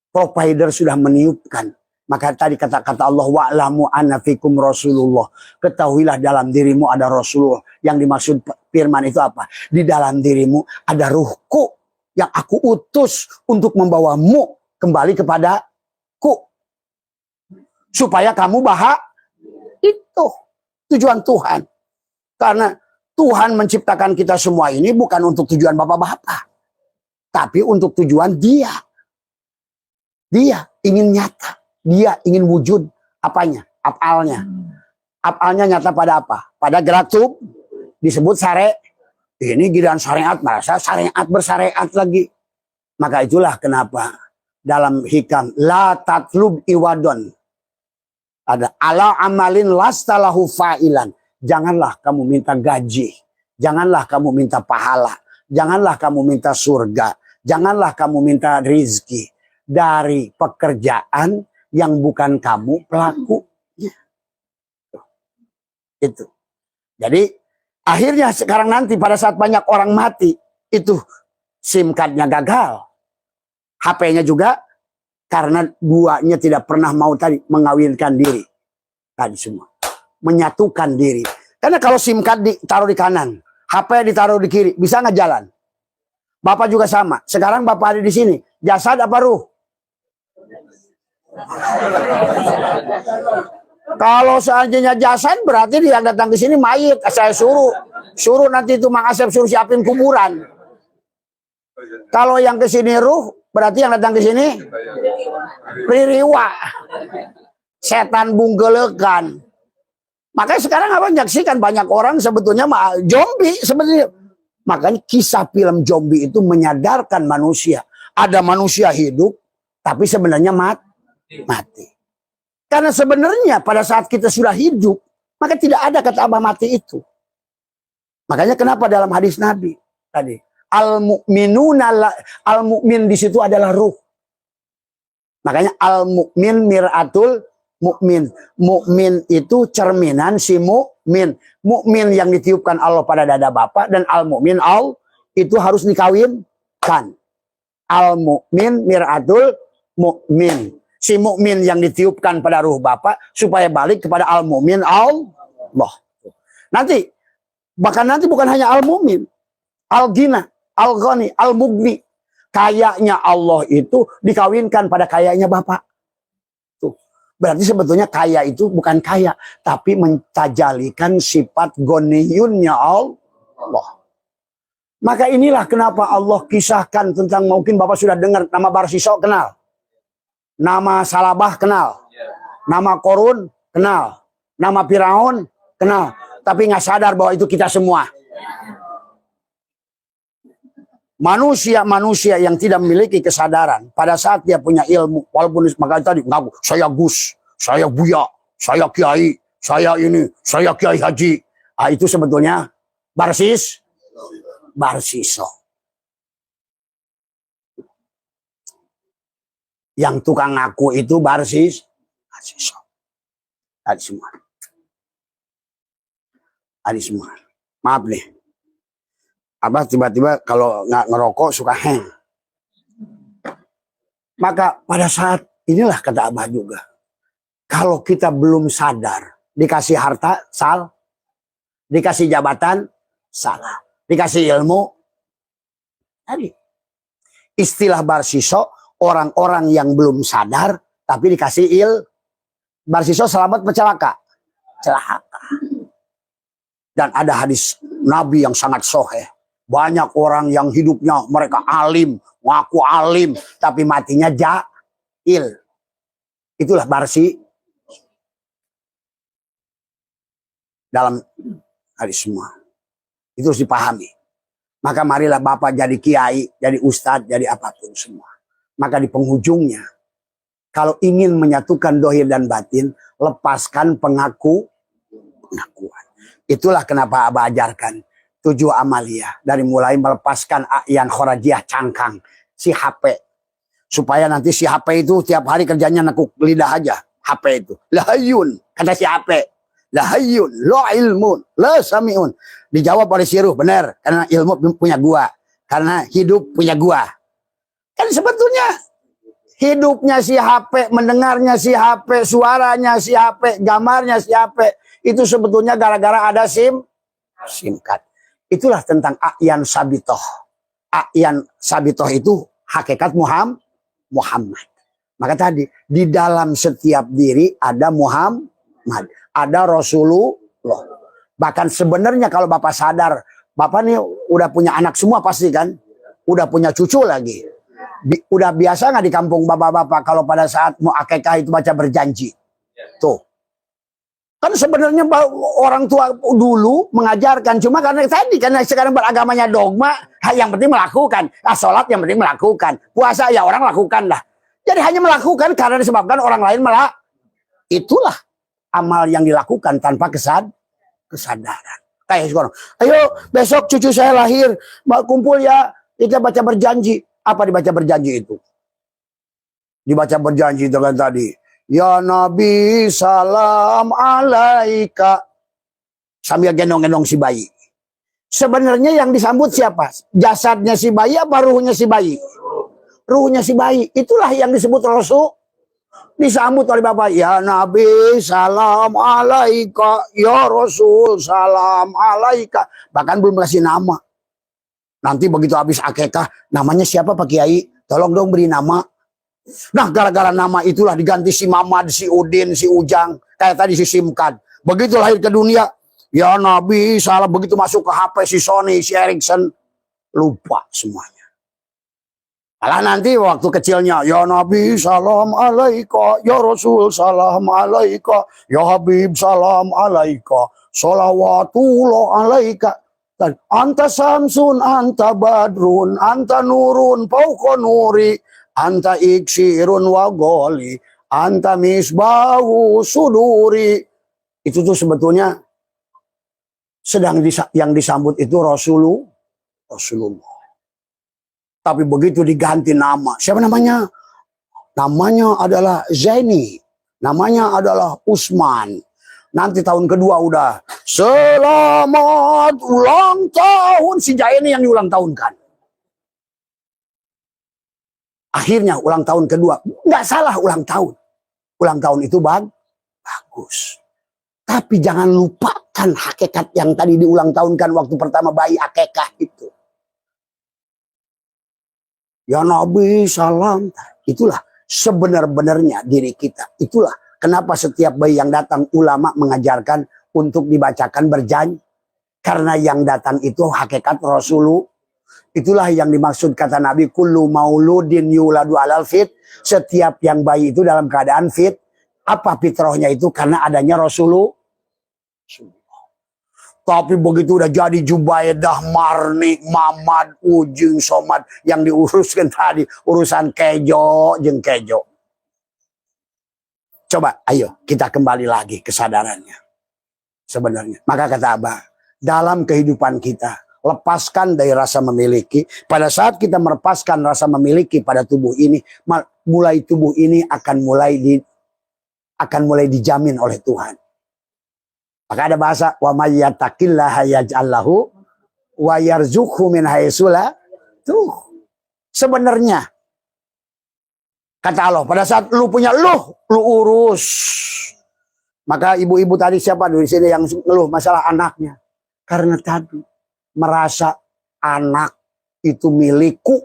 provider sudah meniupkan. Maka tadi kata-kata Allah wa'lamu anna fikum Rasulullah. Ketahuilah dalam dirimu ada Rasulullah. Yang dimaksud firman itu apa? Di dalam dirimu ada ruhku yang aku utus untuk membawamu kembali kepadaku. Supaya kamu itu tujuan Tuhan. Karena Tuhan menciptakan kita semua ini bukan untuk tujuan bapak-bapak. Tapi untuk tujuan dia. Dia ingin nyata. Dia ingin wujud apanya? Afalnya. Afalnya nyata pada apa? Pada gerak tubuh. Disebut ini giliran syariat, merasa syariat bersyariat lagi. Maka itulah kenapa dalam hikam la tatlub iwadon ada ala amalin lastalahu fa'ilan. Janganlah kamu minta gaji, janganlah kamu minta pahala, janganlah kamu minta surga, janganlah kamu minta rizki dari pekerjaan yang bukan kamu pelakunya. Itu. Jadi akhirnya sekarang nanti pada saat banyak orang mati, itu SIM cardnya gagal. HP-nya juga karena duanya tidak pernah mau tadi mengawinkan diri. Tadi semua. Menyatukan diri. Karena kalau SIM card ditaruh di kanan, HP ditaruh di kiri, bisa nggak jalan? Bapak juga sama. Sekarang Bapak ada di sini. Jasad apa ruh? Kalau seandainya jasad berarti dia datang ke sini mayit. Saya suruh nanti itu Mang Asep suruh siapin kuburan. Kalau yang ke sini ruh, berarti yang datang ke sini ririwa. Setan bunggelekan. Makanya sekarang apa menyaksikan banyak orang sebetulnya zombie sebetulnya. Makanya kisah film zombie itu menyadarkan manusia. Ada manusia hidup, tapi sebenarnya mati. Karena sebenarnya pada saat kita sudah hidup, maka tidak ada kata abah mati itu. Makanya kenapa dalam hadis Nabi tadi al-mu'min di situ adalah ruh. Makanya al-mu'min miratul mukmin. Mukmin itu cerminan si mukmin. Mukmin yang ditiupkan Allah pada dada Bapak dan al-mukmin itu harus dikawinkan. Al-mukmin miratul mukmin. Si mukmin yang ditiupkan pada ruh Bapak supaya balik kepada al-mukmin Allah. Nanti bahkan nanti bukan hanya al-mukmin, al-ghina, al-ghani, al-mugni. Kayaknya Allah itu dikawinkan pada kayaknya Bapak. Berarti sebetulnya kaya itu bukan kaya, tapi mentajalikan sifat goniyunnya Allah. Maka inilah kenapa Allah kisahkan tentang, mungkin Bapak sudah dengar nama Barsisok, kenal. Nama Salabah kenal. Nama Korun kenal. Nama Firaun kenal. Tapi nggak sadar bahwa itu kita semua. Manusia yang tidak memiliki kesadaran pada saat dia punya ilmu, walaupun makanya tadi ngaku saya Gus, saya Buya, saya Kiai, saya ini, saya Kiai Haji. Itu sebetulnya Barsiso. Yang tukang ngaku itu Barsiso. Tadi semua. Maaf nih. Abah tiba-tiba kalau nggak ngerokok suka hang. Maka pada saat inilah kata Abah juga. Kalau kita belum sadar, dikasih harta, dikasih jabatan, salah. Dikasih ilmu, tadi. Istilah Barsiso, orang-orang yang belum sadar, tapi dikasih Barsiso selamat celaka. Dan ada hadis Nabi yang sangat sahih. Banyak orang yang hidupnya mereka alim, ngaku alim, tapi matinya jahil. Itulah Barsi. Dalam hadis semua. Itu harus dipahami. Maka marilah Bapak jadi kiai, jadi ustadz, jadi apapun semua. Maka di penghujungnya, kalau ingin menyatukan dohir dan batin, lepaskan pengakuan. Itulah kenapa Abah ajarkan 7 amalia. Dari mulai melepaskan a'yan khorajiyah cangkang, si HP. Supaya nanti si HP itu tiap hari kerjanya nekuk lidah aja. HP itu. Lahayun, kata si HP. Lahayun, lo ilmun, lo samiun. Dijawab oleh si ruh, benar. Karena ilmu punya gua. Karena hidup punya gua. Kan sebetulnya hidupnya si HP, mendengarnya si HP, suaranya si HP, gambarnya si HP. Itu sebetulnya gara-gara ada SIM card. Itulah tentang a'yan sabitoh. A'yan sabitoh itu hakikat Muhammad. Maka tadi, di dalam setiap diri ada Muhammad, ada Rasulullah. Bahkan sebenarnya kalau Bapak sadar, Bapak nih udah punya anak semua pasti kan? Udah punya cucu lagi. Udah biasa nggak di kampung Bapak-Bapak kalau pada saat mau akekah itu baca berjanji? Tuh. Kan sebenarnya orang tua dulu mengajarkan, cuma karena tadi karena sekarang beragamanya dogma, yang penting melakukan. Sholat yang penting melakukan. Puasa ya orang lakukan lah. Jadi hanya melakukan karena disebabkan orang lain itulah amal yang dilakukan tanpa kesadaran. Kayak sekarang, ayo besok cucu saya lahir, kumpul ya, kita baca berjanji. Apa dibaca berjanji itu? Dibaca berjanji itu kan tadi. Ya Nabi salam alaika. Sambil gendong-gendong si bayi. Sebenarnya yang disambut siapa? Jasadnya si bayi apa ruhnya si bayi? Ruhnya si bayi. Itulah yang disebut Rasul. Disambut oleh Bapak. Ya Nabi salam alaika. Ya Rasul salam alaika. Bahkan belum kasih nama. Nanti begitu habis akekah. Namanya siapa Pak Kiai? Tolong dong beri nama. Nah, gara-gara nama itulah diganti si Mamad, si Udin, si Ujang. Kayak tadi si Simkan. Begitu lahir ke dunia. Ya Nabi, salah begitu masuk ke HP si Sony, si Ericsson. Lupa semuanya. Malah nanti waktu kecilnya. Ya Nabi, salam alaika. Ya Rasul, salam alaika. Ya Habib, salam alaika. Salawatullah alaika. Anta samsun, anta badrun, anta nurun, pauko nuri. Anta iksirun wa goli, anta misbahu suduri. Itu tuh sebetulnya yang disambut itu Rasulullah. Tapi begitu diganti nama. Siapa namanya? Namanya adalah Zaini. Namanya adalah Usman. Nanti tahun kedua udah selamat ulang tahun. Si Zaini yang diulang tahunkan. Akhirnya ulang tahun kedua. Nggak salah ulang tahun. Ulang tahun itu bagus. Tapi jangan lupakan hakikat yang tadi diulang tahunkan waktu pertama bayi akekah itu. Ya Nabi salam. Itulah sebenar-benarnya diri kita. Itulah kenapa setiap bayi yang datang ulama mengajarkan untuk dibacakan berjanji. Karena yang datang itu hakikat Rasulullah. Itulah yang dimaksud kata Nabi, kullu mauludin yuladu alal fit. Setiap yang bayi itu dalam keadaan fit. Apa fitrahnya itu? Karena adanya Rasulullah. Tapi begitu udah jadi Jubaidah, Marni, Mamad, Ujung, Somad. Yang diuruskan tadi. Urusan kejo, jeng kejo. Coba, ayo kita kembali lagi kesadarannya. Sebenarnya. Maka kata Abah, dalam kehidupan kita, lepaskan dari rasa memiliki. Pada saat kita melepaskan rasa memiliki pada tubuh ini, mulai tubuh ini akan mulai dijamin oleh Tuhan. Maka ada bahasa wa may yattaqillaha yaj'al lahu wa yarzuqhu min haitsu la tuh. Sebenarnya kata Allah, pada saat lu punya lu urus. Maka ibu-ibu tadi siapa di sini yang ngeluh masalah anaknya? Karena tadi merasa anak itu milikku.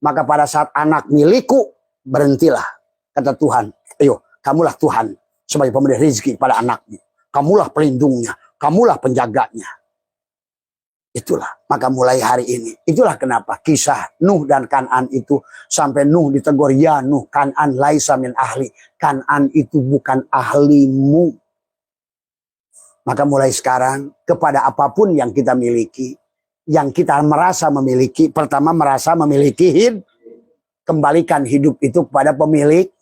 Maka pada saat anak milikku, berhentilah. Kata Tuhan, ayo kamulah Tuhan sebagai pemberi rezeki pada anakmu. Kamulah pelindungnya, kamulah penjaganya. Itulah, maka mulai hari ini. Itulah kenapa kisah Nuh dan Kan'an itu sampai Nuh ditegur, ya Nuh, Kan'an laisa min ahli. Kan'an itu bukan ahlimu. Maka mulai sekarang, kepada apapun yang kita miliki, yang kita merasa memiliki, pertama merasa memiliki kembalikan hidup itu kepada pemilik.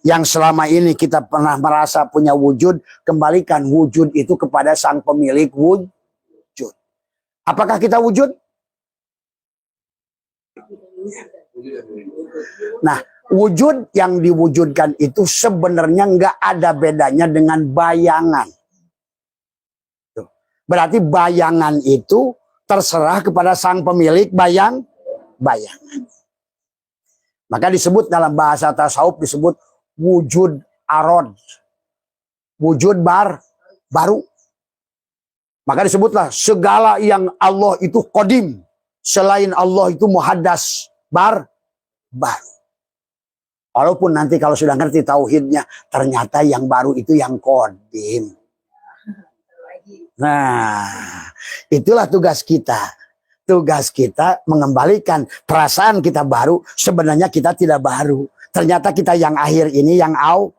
Yang selama ini kita pernah merasa punya wujud, kembalikan wujud itu kepada sang pemilik wujud. Apakah kita wujud? Nah, wujud yang diwujudkan itu sebenarnya nggak ada bedanya dengan bayangan. Berarti bayangan itu terserah kepada sang pemilik bayangan. Maka disebut dalam bahasa tasawuf disebut wujud arod. Wujud baru. Maka disebutlah segala yang Allah itu qadim. Selain Allah itu muhaddas baru. Walaupun nanti kalau sudah ngerti tauhidnya, ternyata yang baru itu yang kodim. Nah, itulah tugas kita. Tugas kita mengembalikan perasaan kita baru, sebenarnya kita tidak baru. Ternyata kita yang akhir ini yang awal.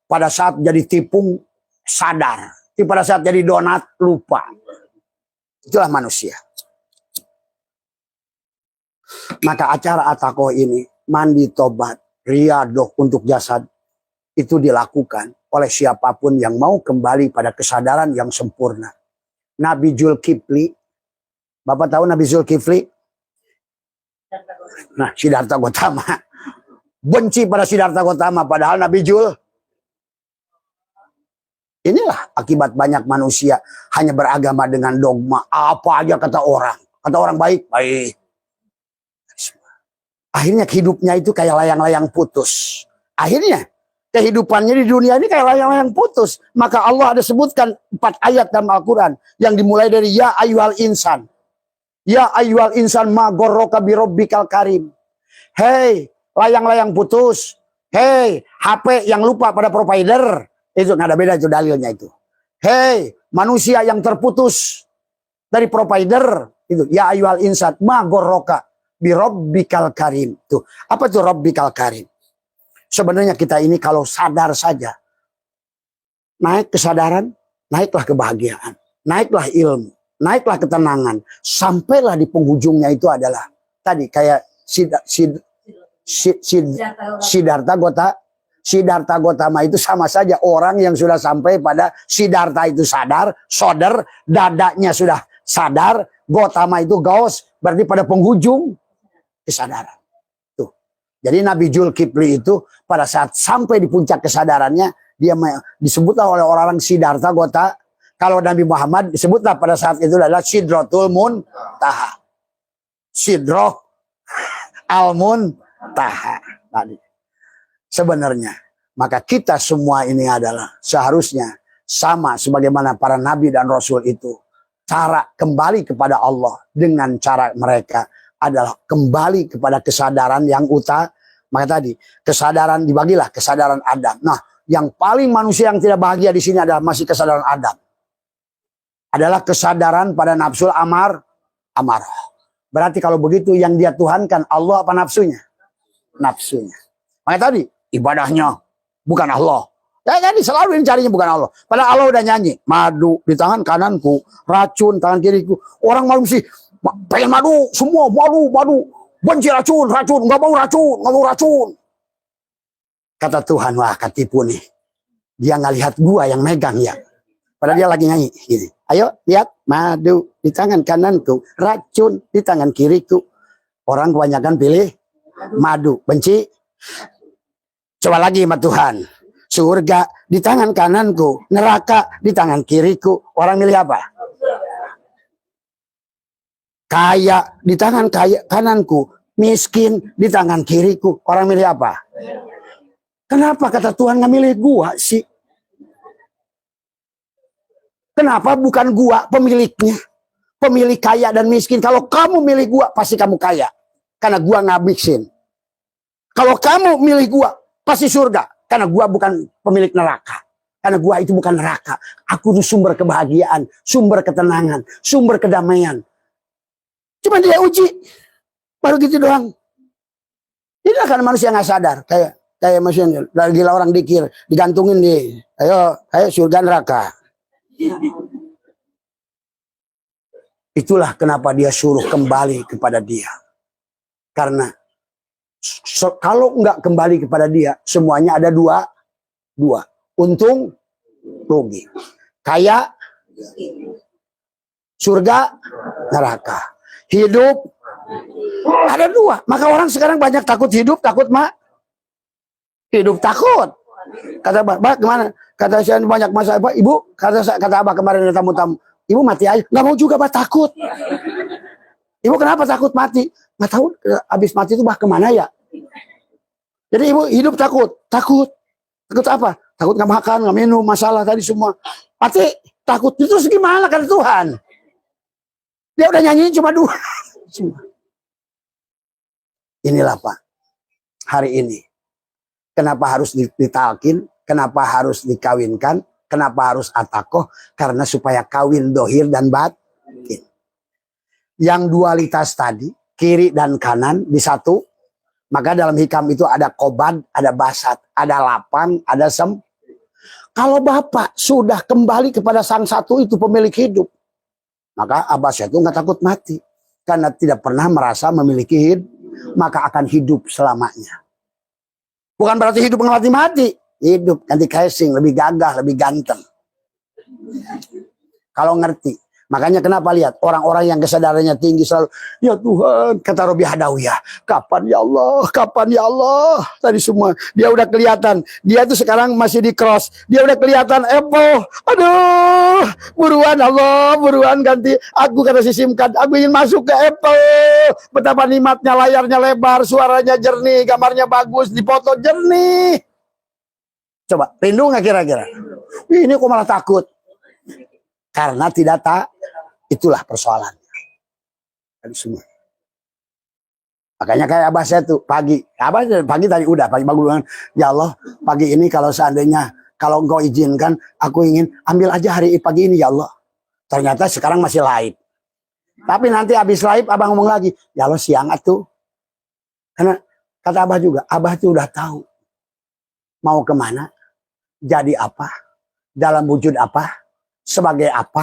Pada saat jadi tipung sadar, pada saat jadi donat lupa. Itulah manusia. Maka acara atakoh ini, mandi tobat, riadoh untuk jasad, itu dilakukan oleh siapapun yang mau kembali pada kesadaran yang sempurna. Nabi Zulkifli, Bapak tahu Nabi Zulkifli? Nah, Siddhartha Gautama. Benci pada Siddhartha Gautama, padahal Nabi Jul. Inilah akibat banyak manusia hanya beragama dengan dogma. Apa aja kata orang. Kata orang baik, baik. Akhirnya hidupnya itu kayak layang-layang putus. Akhirnya kehidupannya di dunia ini kayak layang-layang putus. Maka Allah ada sebutkan 4 ayat dalam Al-Quran. Yang dimulai dari ya ayyuhal insan. Ya ayyuhal insan ma gorroka birobbikal karim. Hei layang-layang putus. Hei HP yang lupa pada provider. Itu nggak ada beda itu dalilnya itu. Hei manusia yang terputus dari provider. Itu ya ayyuhal insan ma gorroka birobbikal karim. Tuh, apa tuh Robbikal karim? Sebenarnya kita ini kalau sadar saja, naik kesadaran, naiklah kebahagiaan, naiklah ilmu, naiklah ketenangan, sampailah di penghujungnya itu adalah tadi kayak Siddhartha Gautama itu sama saja orang yang sudah sampai pada Siddhartha itu sadar, soder, dadanya sudah sadar, Gautama itu gaus, berarti pada penghujung kesadaran. Tuh. Jadi Nabi Zulkifli itu pada saat sampai di puncak kesadarannya, dia disebutlah oleh orang-orang Siddhartha Gautama. Kalau Nabi Muhammad disebutlah pada saat itu adalah Sidratul Muntaha. Sidroh Al-Muntaha. Tadi. Sebenarnya, maka kita semua ini adalah seharusnya sama sebagaimana para nabi dan rasul itu. Cara kembali kepada Allah dengan cara mereka adalah kembali kepada kesadaran yang utama. Maka tadi kesadaran dibagilah kesadaran Adam. Nah, yang paling manusia yang tidak bahagia di sini adalah masih kesadaran Adam. Adalah kesadaran pada nafsul amarah. Berarti kalau begitu yang dia tuhankan Allah apa nafsunya? Nafsunya. Maka tadi ibadahnya bukan Allah. Ya tadi selalu ini carinya bukan Allah. Padahal Allah udah nyanyi madu di tangan kananku, racun tangan kiriku. Orang malu sih pengen madu, semua madu. Benci racun, nggak mau racun. Kata Tuhan, wah ketipu nih. Dia nggak lihat gua yang megang ya. Padahal dia lagi nyanyi. Gini. Ayo lihat, madu di tangan kananku, racun di tangan kiriku. Orang kebanyakan pilih madu, benci. Coba lagi sama Tuhan. Surga di tangan kananku, neraka di tangan kiriku. Orang milih apa? Kaya di tangan kananku, miskin di tangan kiriku. Orang milih apa? Kenapa kata Tuhan nggak milih gua sih? Kenapa bukan gua pemiliknya? Pemilik kaya dan miskin. Kalau kamu milih gua, pasti kamu kaya. Karena gua nggak miskin. Kalau kamu milih gua, pasti surga. Karena gua bukan pemilik neraka. Karena gua itu bukan neraka. Aku itu sumber kebahagiaan, sumber ketenangan, sumber kedamaian. Cuma dia uji. Baru gitu doang. Ini kan manusia nggak sadar. Kayak manusia gila orang dikir. Digantungin di. Ayo surga neraka. Itulah kenapa dia suruh kembali kepada dia. Karena kalau nggak kembali kepada dia, semuanya ada dua. Untung, rugi. Kaya, surga, neraka. Hidup, ada dua. Maka orang sekarang banyak takut hidup, takut hidup takut. Kata Abah, kemana? Kata saya banyak masalah. Ibu, kata Abah kemarin ada tamu-tamu. Ibu mati aja. Nggak mau juga, Bah, takut. Ibu kenapa takut mati? Nggak tahu, habis mati itu Bah kemana ya? Jadi ibu hidup takut. Takut apa? Takut nggak makan, nggak minum, masalah tadi semua. Mati, takut. Terus gimana kata Tuhan? Dia udah nyanyiin cuma 2. Inilah Pak. hari ini. Kenapa harus ditalkin? Kenapa harus dikawinkan? Kenapa harus atakoh? Karena supaya kawin dohir dan batin. Yang dualitas tadi, kiri dan kanan di satu. Maka dalam hikam itu ada kobad, ada basat, ada lapang, ada sem. Kalau bapak sudah kembali kepada sang satu itu pemilik hidup, maka Abbas itu nggak takut mati. Karena tidak pernah merasa memiliki hidup, maka akan hidup selamanya. Bukan berarti hidup nggak mati-mati. Hidup ganti casing, lebih gagah, lebih ganteng. Kalau ngerti. Makanya kenapa lihat orang-orang yang kesadarannya tinggi selalu, ya Tuhan, kata Robi Hadawiyah, kapan ya Allah, kapan ya Allah. Tadi semua dia udah kelihatan, dia tuh sekarang masih di cross, dia udah kelihatan Apple. Aduh, buruan Allah, buruan ganti. Aku kata si SIM card, aku ingin masuk ke Apple. Betapa nikmatnya, layarnya lebar, suaranya jernih, gambarnya bagus, dipoto jernih. Coba, rindu nggak kira-kira? Ini kok malah takut? Karena tidak tak, itulah persoalannya. Tadi semua. Makanya kayak Abah saya tuh pagi tadi udah pagi bagus banget. Ya Allah, pagi ini kalau seandainya kalau engkau izinkan, aku ingin ambil aja hari pagi ini ya Allah. Ternyata sekarang masih live. Tapi nanti habis live Abah ngomong lagi, ya Allah siang atuh. Karena kata Abah juga, Abah tuh udah tahu mau kemana, jadi apa, dalam wujud apa. Sebagai apa?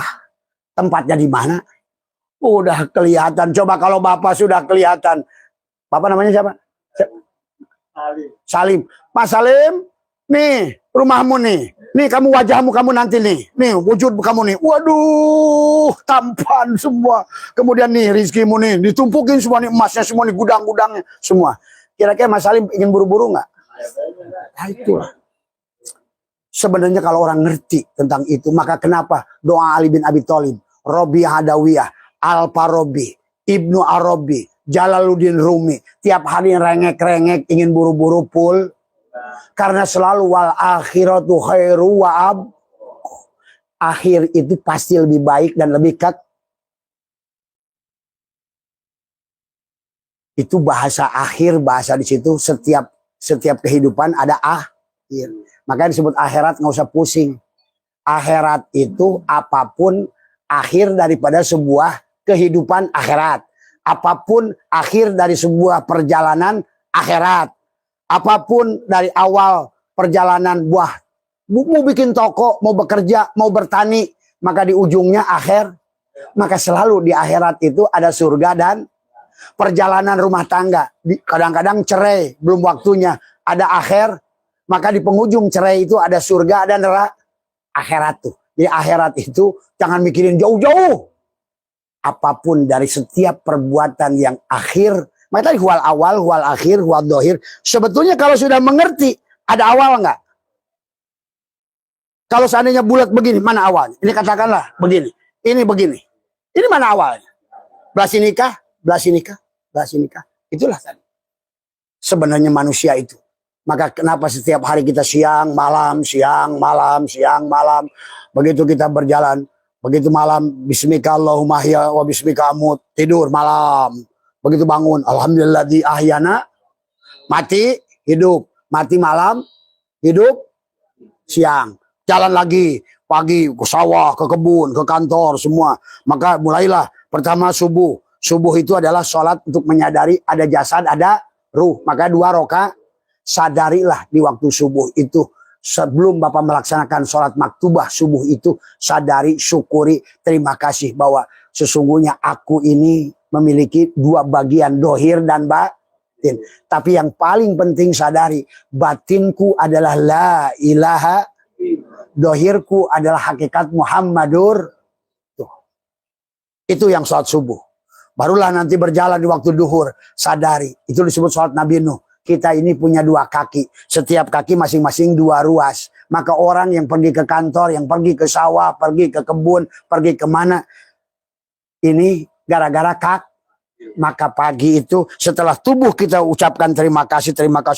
Tempatnya di mana? Udah kelihatan. Coba kalau Bapak sudah kelihatan. Bapak namanya siapa? Salim. Pak Salim, nih rumahmu nih. Nih kamu wajahmu kamu nanti nih. Nih wujud kamu nih. Waduh, tampan semua. Kemudian nih rizkimu nih ditumpukin semua nih, emasnya semua nih, gudang-gudangnya semua. Kira-kira Mas Salim ingin buru-buru nggak? Nah, itulah. Sebenarnya kalau orang ngerti tentang itu, maka kenapa doa Ali bin Abi Thalib, Robi Hadawiyah, Al-Farabi, Ibnu Arabi, Jalaluddin Rumi, tiap hari rengek-rengek ingin buru-buru pul, karena selalu wal akhiratu khairu wa ab. Akhir itu pasti lebih baik dan lebih itu bahasa akhir, bahasa di situ setiap kehidupan ada akhir. Makanya disebut akhirat, nggak usah pusing. Akhirat itu apapun akhir daripada sebuah kehidupan akhirat. Apapun akhir dari sebuah perjalanan akhirat. Apapun dari awal perjalanan buah. Mau bikin toko, mau bekerja, mau bertani. Maka di ujungnya akhir. Maka selalu di akhirat itu ada surga dan perjalanan rumah tangga. Kadang-kadang cerai, belum waktunya. Ada akhir. Maka di penghujung cerai itu ada surga dan neraka. Akhirat tuh. Di akhirat itu jangan mikirin jauh-jauh. Apapun dari setiap perbuatan yang akhir. Maka tadi huwal awal, huwal akhir, huwal dohir. Sebetulnya kalau sudah mengerti, ada awal nggak? Kalau seandainya bulat begini, mana awalnya? Ini katakanlah begini. Ini begini. Ini mana awalnya? Belas nikah, belas nikah, belas nikah. Itulah tadi. Sebenarnya manusia itu. Maka kenapa setiap hari kita siang, malam, siang, malam, siang, malam. Begitu kita berjalan, begitu malam, bismika Allahumma ahya wa bismika amut. Tidur malam. Begitu bangun, alhamdulillah di ahyana. Mati, hidup. Mati malam, hidup, siang. Jalan lagi, pagi, ke sawah, ke kebun, ke kantor, semua. Maka mulailah, pertama subuh. Subuh itu adalah sholat untuk menyadari ada jasad, ada ruh. Maka 2 rakaat. Sadarilah di waktu subuh itu, sebelum Bapak melaksanakan sholat maktubah subuh itu, sadari, syukuri, terima kasih bahwa sesungguhnya aku ini memiliki 2 bagian, dohir dan batin. Tapi yang paling penting sadari, batinku adalah la ilaha, dohirku adalah hakikat Muhammadur. Tuh. Itu yang sholat subuh. Barulah nanti berjalan di waktu duhur, sadari. Itu disebut sholat Nabi Nuh. Kita ini punya 2 kaki. Setiap kaki masing-masing 2 ruas. Maka orang yang pergi ke kantor, yang pergi ke sawah, pergi ke kebun, pergi kemana. Ini gara-gara Maka pagi itu setelah tubuh kita ucapkan terima kasih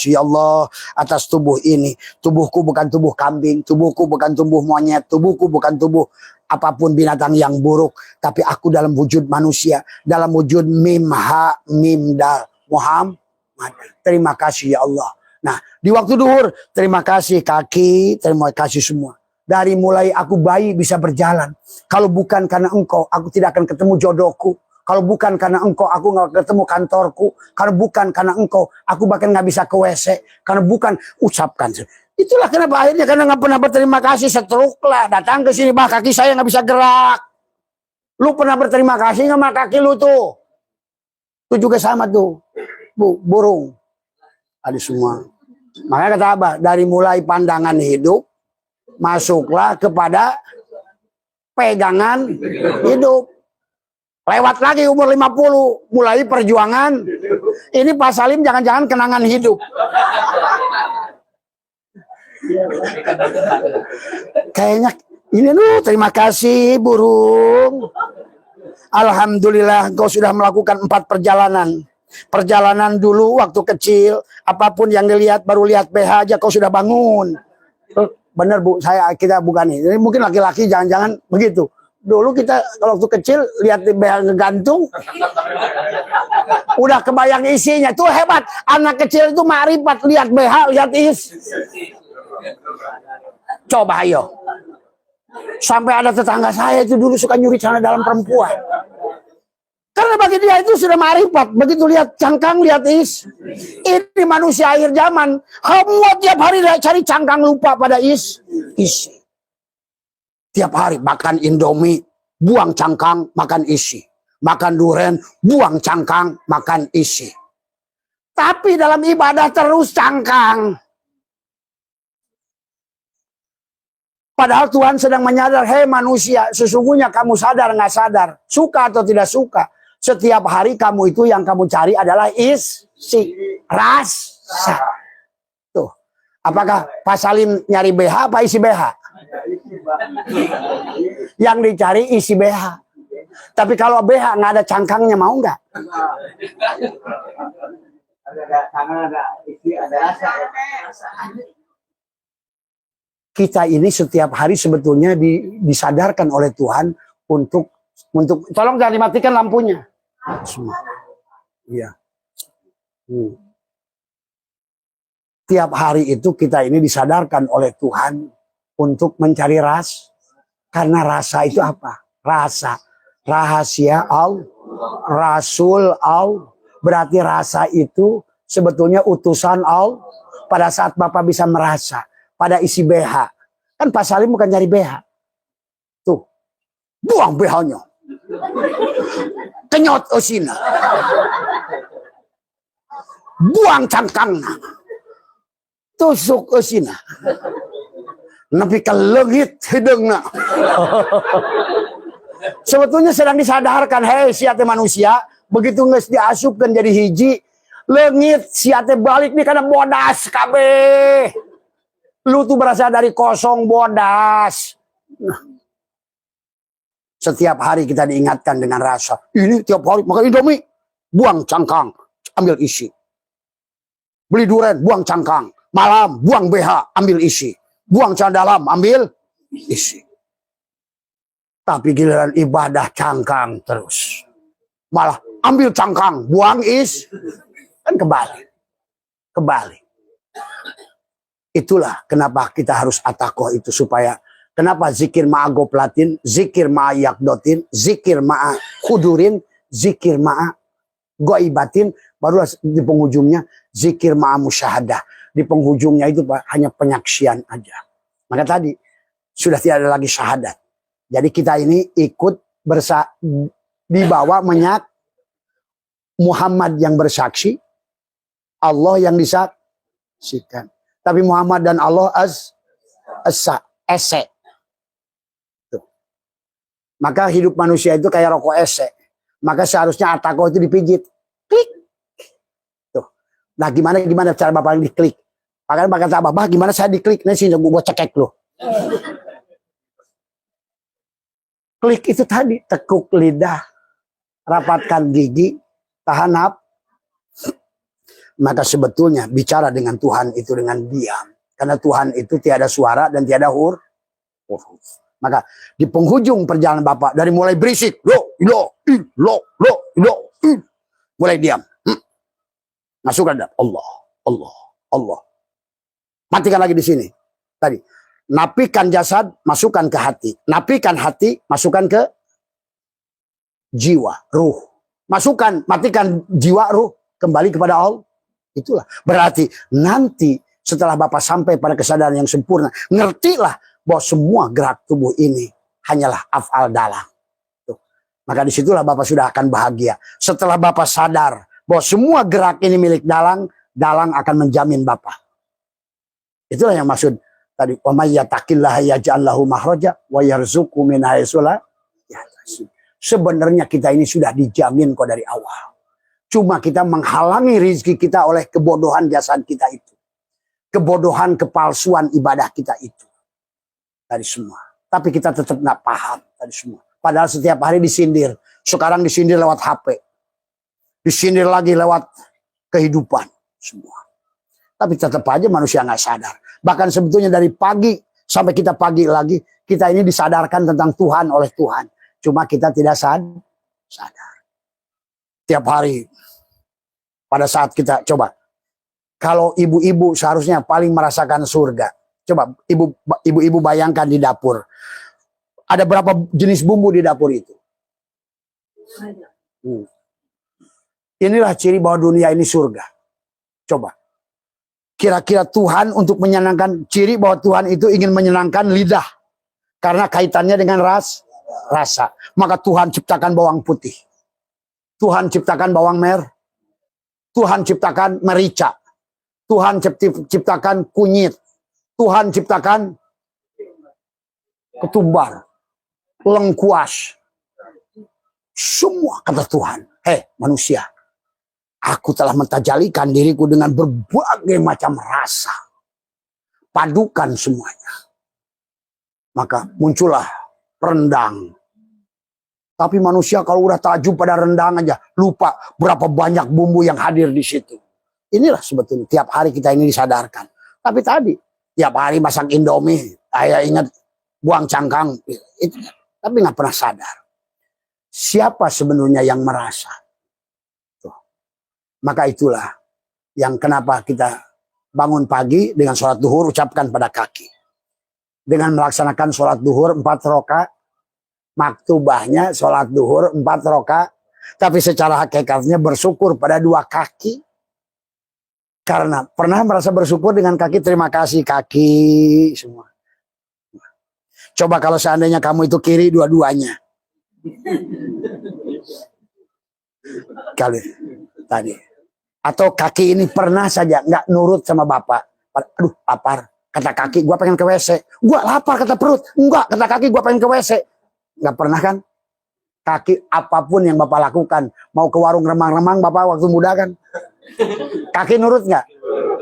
ya Allah atas tubuh ini. Tubuhku bukan tubuh kambing, tubuhku bukan tubuh monyet, tubuhku bukan tubuh apapun binatang yang buruk. Tapi aku dalam wujud manusia, dalam wujud mim ha mim dal Muhammad. Terima kasih ya Allah. Nah, di waktu duhur, terima kasih kaki, terima kasih semua. Dari mulai aku bayi bisa berjalan. Kalau bukan karena engkau, aku tidak akan ketemu jodohku. Kalau bukan karena engkau, aku nggak ketemu kantorku. Kalau bukan karena engkau, aku bahkan nggak bisa ke WC. Karena bukan, ucapkan. Itulah kenapa akhirnya karena nggak pernah berterima kasih, setruk lah. Datang ke sini, bah kaki saya nggak bisa gerak. Lu pernah berterima kasih nggak sama kaki lu tuh? Itu juga sama tuh, burung. Ada semua. Makanya kata Abah, dari mulai pandangan hidup, masuklah kepada pegangan hidup. Lewat lagi umur 50, mulai perjuangan. Ini Pak Salim jangan-jangan kenangan hidup. Kayaknya ini terima kasih burung. Alhamdulillah engkau sudah melakukan 4 perjalanan. Perjalanan dulu waktu kecil, apapun yang dilihat, baru lihat BH aja kau sudah bangun. Bener Bu, kita bukan ini. Mungkin laki-laki jangan-jangan begitu. Dulu kita kalau waktu kecil lihat BH ngegantung, udah kebayang isinya. Tuh hebat, anak kecil itu makrifat, lihat BH, lihat is. Coba ayo. Sampai ada tetangga saya itu dulu suka nyuri celana dalam perempuan. Karena bagi dia itu sudah marifat. Begitu lihat cangkang, lihat is. Ini manusia akhir zaman. Semua tiap hari cari cangkang, lupa pada isi. Tiap hari makan Indomie, buang cangkang, makan isi. Makan durian, buang cangkang, makan isi. Tapi dalam ibadah terus cangkang. Padahal Tuhan sedang menyadar, hei manusia, sesungguhnya kamu sadar nggak sadar, suka atau tidak suka. Setiap hari kamu itu yang kamu cari adalah isi, rasa. Tuh, apakah Pak Salim nyari BH apa isi BH? Yang dicari isi BH. Tapi kalau BH nggak ada cangkangnya, mau nggak? Ada isi, ada rasa. Kita ini setiap hari sebetulnya disadarkan oleh Tuhan untuk tolong jangan dimatikan lampunya. Semua. Iya. Tiap hari itu kita ini disadarkan oleh Tuhan untuk mencari ras. Karena rasa itu apa? Rasa. Rahasia Allah. Rasul Allah. Berarti rasa itu sebetulnya utusan Allah. Pada saat Bapak bisa merasa. Pada isi BH. Kan Pak Salim bukan nyari BH. Tuh. Buang BH-nya. Kenyot osina. Buang cangkangnya. Tusuk osina. Nepi ke leungit hidungna. Sebetulnya sedang disadarkan, hei siate manusia, begitu geus diasupkeun jadi hiji, leungit siate balik nih karena bodas kabeh. Lu tuh berasal dari kosong bodas. Setiap hari kita diingatkan dengan rasa. Ini tiap hari makan Indomie, buang cangkang, ambil isi. Beli durian, buang cangkang. Malam, buang BH, ambil isi. Buang celana dalam, ambil isi. Tapi giliran ibadah cangkang terus. Malah ambil cangkang, buang is. Kan kebalik. Kebalik. Itulah kenapa kita harus atakoh itu supaya kenapa zikir ma'a goplatin, zikir ma'a yakdotin, zikir ma'a kudurin, zikir ma'a goibatin, baru di penghujungnya zikir ma'a musyahadah. Di penghujungnya itu hanya penyaksian aja. Maka tadi sudah tidak ada lagi syahadat. Jadi kita ini ikut dibawa Muhammad yang bersaksi, Allah yang disaksikan. Tapi Muhammad dan Allah ese. Tuh. Maka hidup manusia itu kayak rokok ese. Maka seharusnya atakoh itu dipijit. Klik. Tuh. Nah gimana cara Bapak yang diklik? Makanya Bapak kata Bapak gimana saya diklik? Nih sih gue cekek loh. Klik itu tadi. Tekuk lidah. Rapatkan gigi. Tahan nafas. Maka sebetulnya bicara dengan Tuhan itu dengan diam. Karena Tuhan itu tiada suara dan tiada huruf. Maka di penghujung perjalanan Bapak dari mulai berisik, mulai diam. Masukkan Allah, Allah, Allah. Matikan lagi di sini. Tadi, napikan jasad, masukkan ke hati. Napikan hati, masukkan ke jiwa, ruh. Masukkan, matikan jiwa, ruh, kembali kepada Allah. Itulah. Berarti nanti setelah Bapak sampai pada kesadaran yang sempurna, ngertilah bahwa semua gerak tubuh ini hanyalah af'al dalang. Tuh. Maka disitulah Bapak sudah akan bahagia. Setelah Bapak sadar bahwa semua gerak ini milik dalang, dalang akan menjamin Bapak. Itulah yang maksud tadi. Wa may yattaqillaha yaj'al lahu makhraja wa yarzuqhu min haitsu la yahtasib. Sebenarnya kita ini sudah dijamin kok dari awal. Cuma kita menghalangi rezeki kita oleh kebodohan jasad kita itu. Kebodohan, kepalsuan ibadah kita itu. Tadi semua. Tapi kita tetap nggak paham tadi semua. Padahal setiap hari disindir. Sekarang disindir lewat HP. Disindir lagi lewat kehidupan. Semua. Tapi tetap aja manusia nggak sadar. Bahkan sebetulnya dari pagi sampai kita pagi lagi. Kita ini disadarkan tentang Tuhan oleh Tuhan. Cuma kita tidak sadar. Tiap hari. Pada saat kita coba. Kalau ibu-ibu seharusnya paling merasakan surga. Coba ibu-ibu bayangkan di dapur. Ada berapa jenis bumbu di dapur itu? Inilah ciri bahwa dunia ini surga. Coba. Kira-kira Tuhan untuk menyenangkan, ciri bahwa Tuhan itu ingin menyenangkan lidah. Karena kaitannya dengan rasa. Maka Tuhan ciptakan bawang putih. Tuhan ciptakan bawang merah. Tuhan ciptakan merica. Tuhan ciptakan kunyit. Tuhan ciptakan ketumbar. Lengkuas. Semua kata Tuhan. Manusia. Aku telah mentajalikan diriku dengan berbagai macam rasa. Padukan semuanya. Maka muncullah rendang. Tapi manusia kalau udah takjub pada rendang aja, lupa berapa banyak bumbu yang hadir di situ. Inilah sebetulnya tiap hari kita ini disadarkan. Tapi tadi tiap hari masak Indomie, saya ingat buang cangkang, itu, tapi nggak pernah sadar. Siapa sebenarnya yang merasa? Tuh. Maka itulah yang kenapa kita bangun pagi dengan sholat duhur ucapkan pada kaki. Dengan melaksanakan sholat duhur 4 rakaat. Maktubahnya sholat duhur 4 rakaat. Tapi secara hakikatnya bersyukur pada 2 kaki. Karena pernah merasa bersyukur dengan kaki, terima kasih kaki semua. Coba kalau seandainya kamu itu kiri dua-duanya. Kali tadi. Atau kaki ini pernah saja nggak nurut sama bapak. Aduh lapar. Kata kaki gua pengen ke WC. Gua lapar kata perut. Enggak kata kaki gua pengen ke WC. Nggak pernah kan? Kaki apapun yang bapak lakukan. Mau ke warung remang-remang bapak waktu muda kan? Kaki nurut nggak?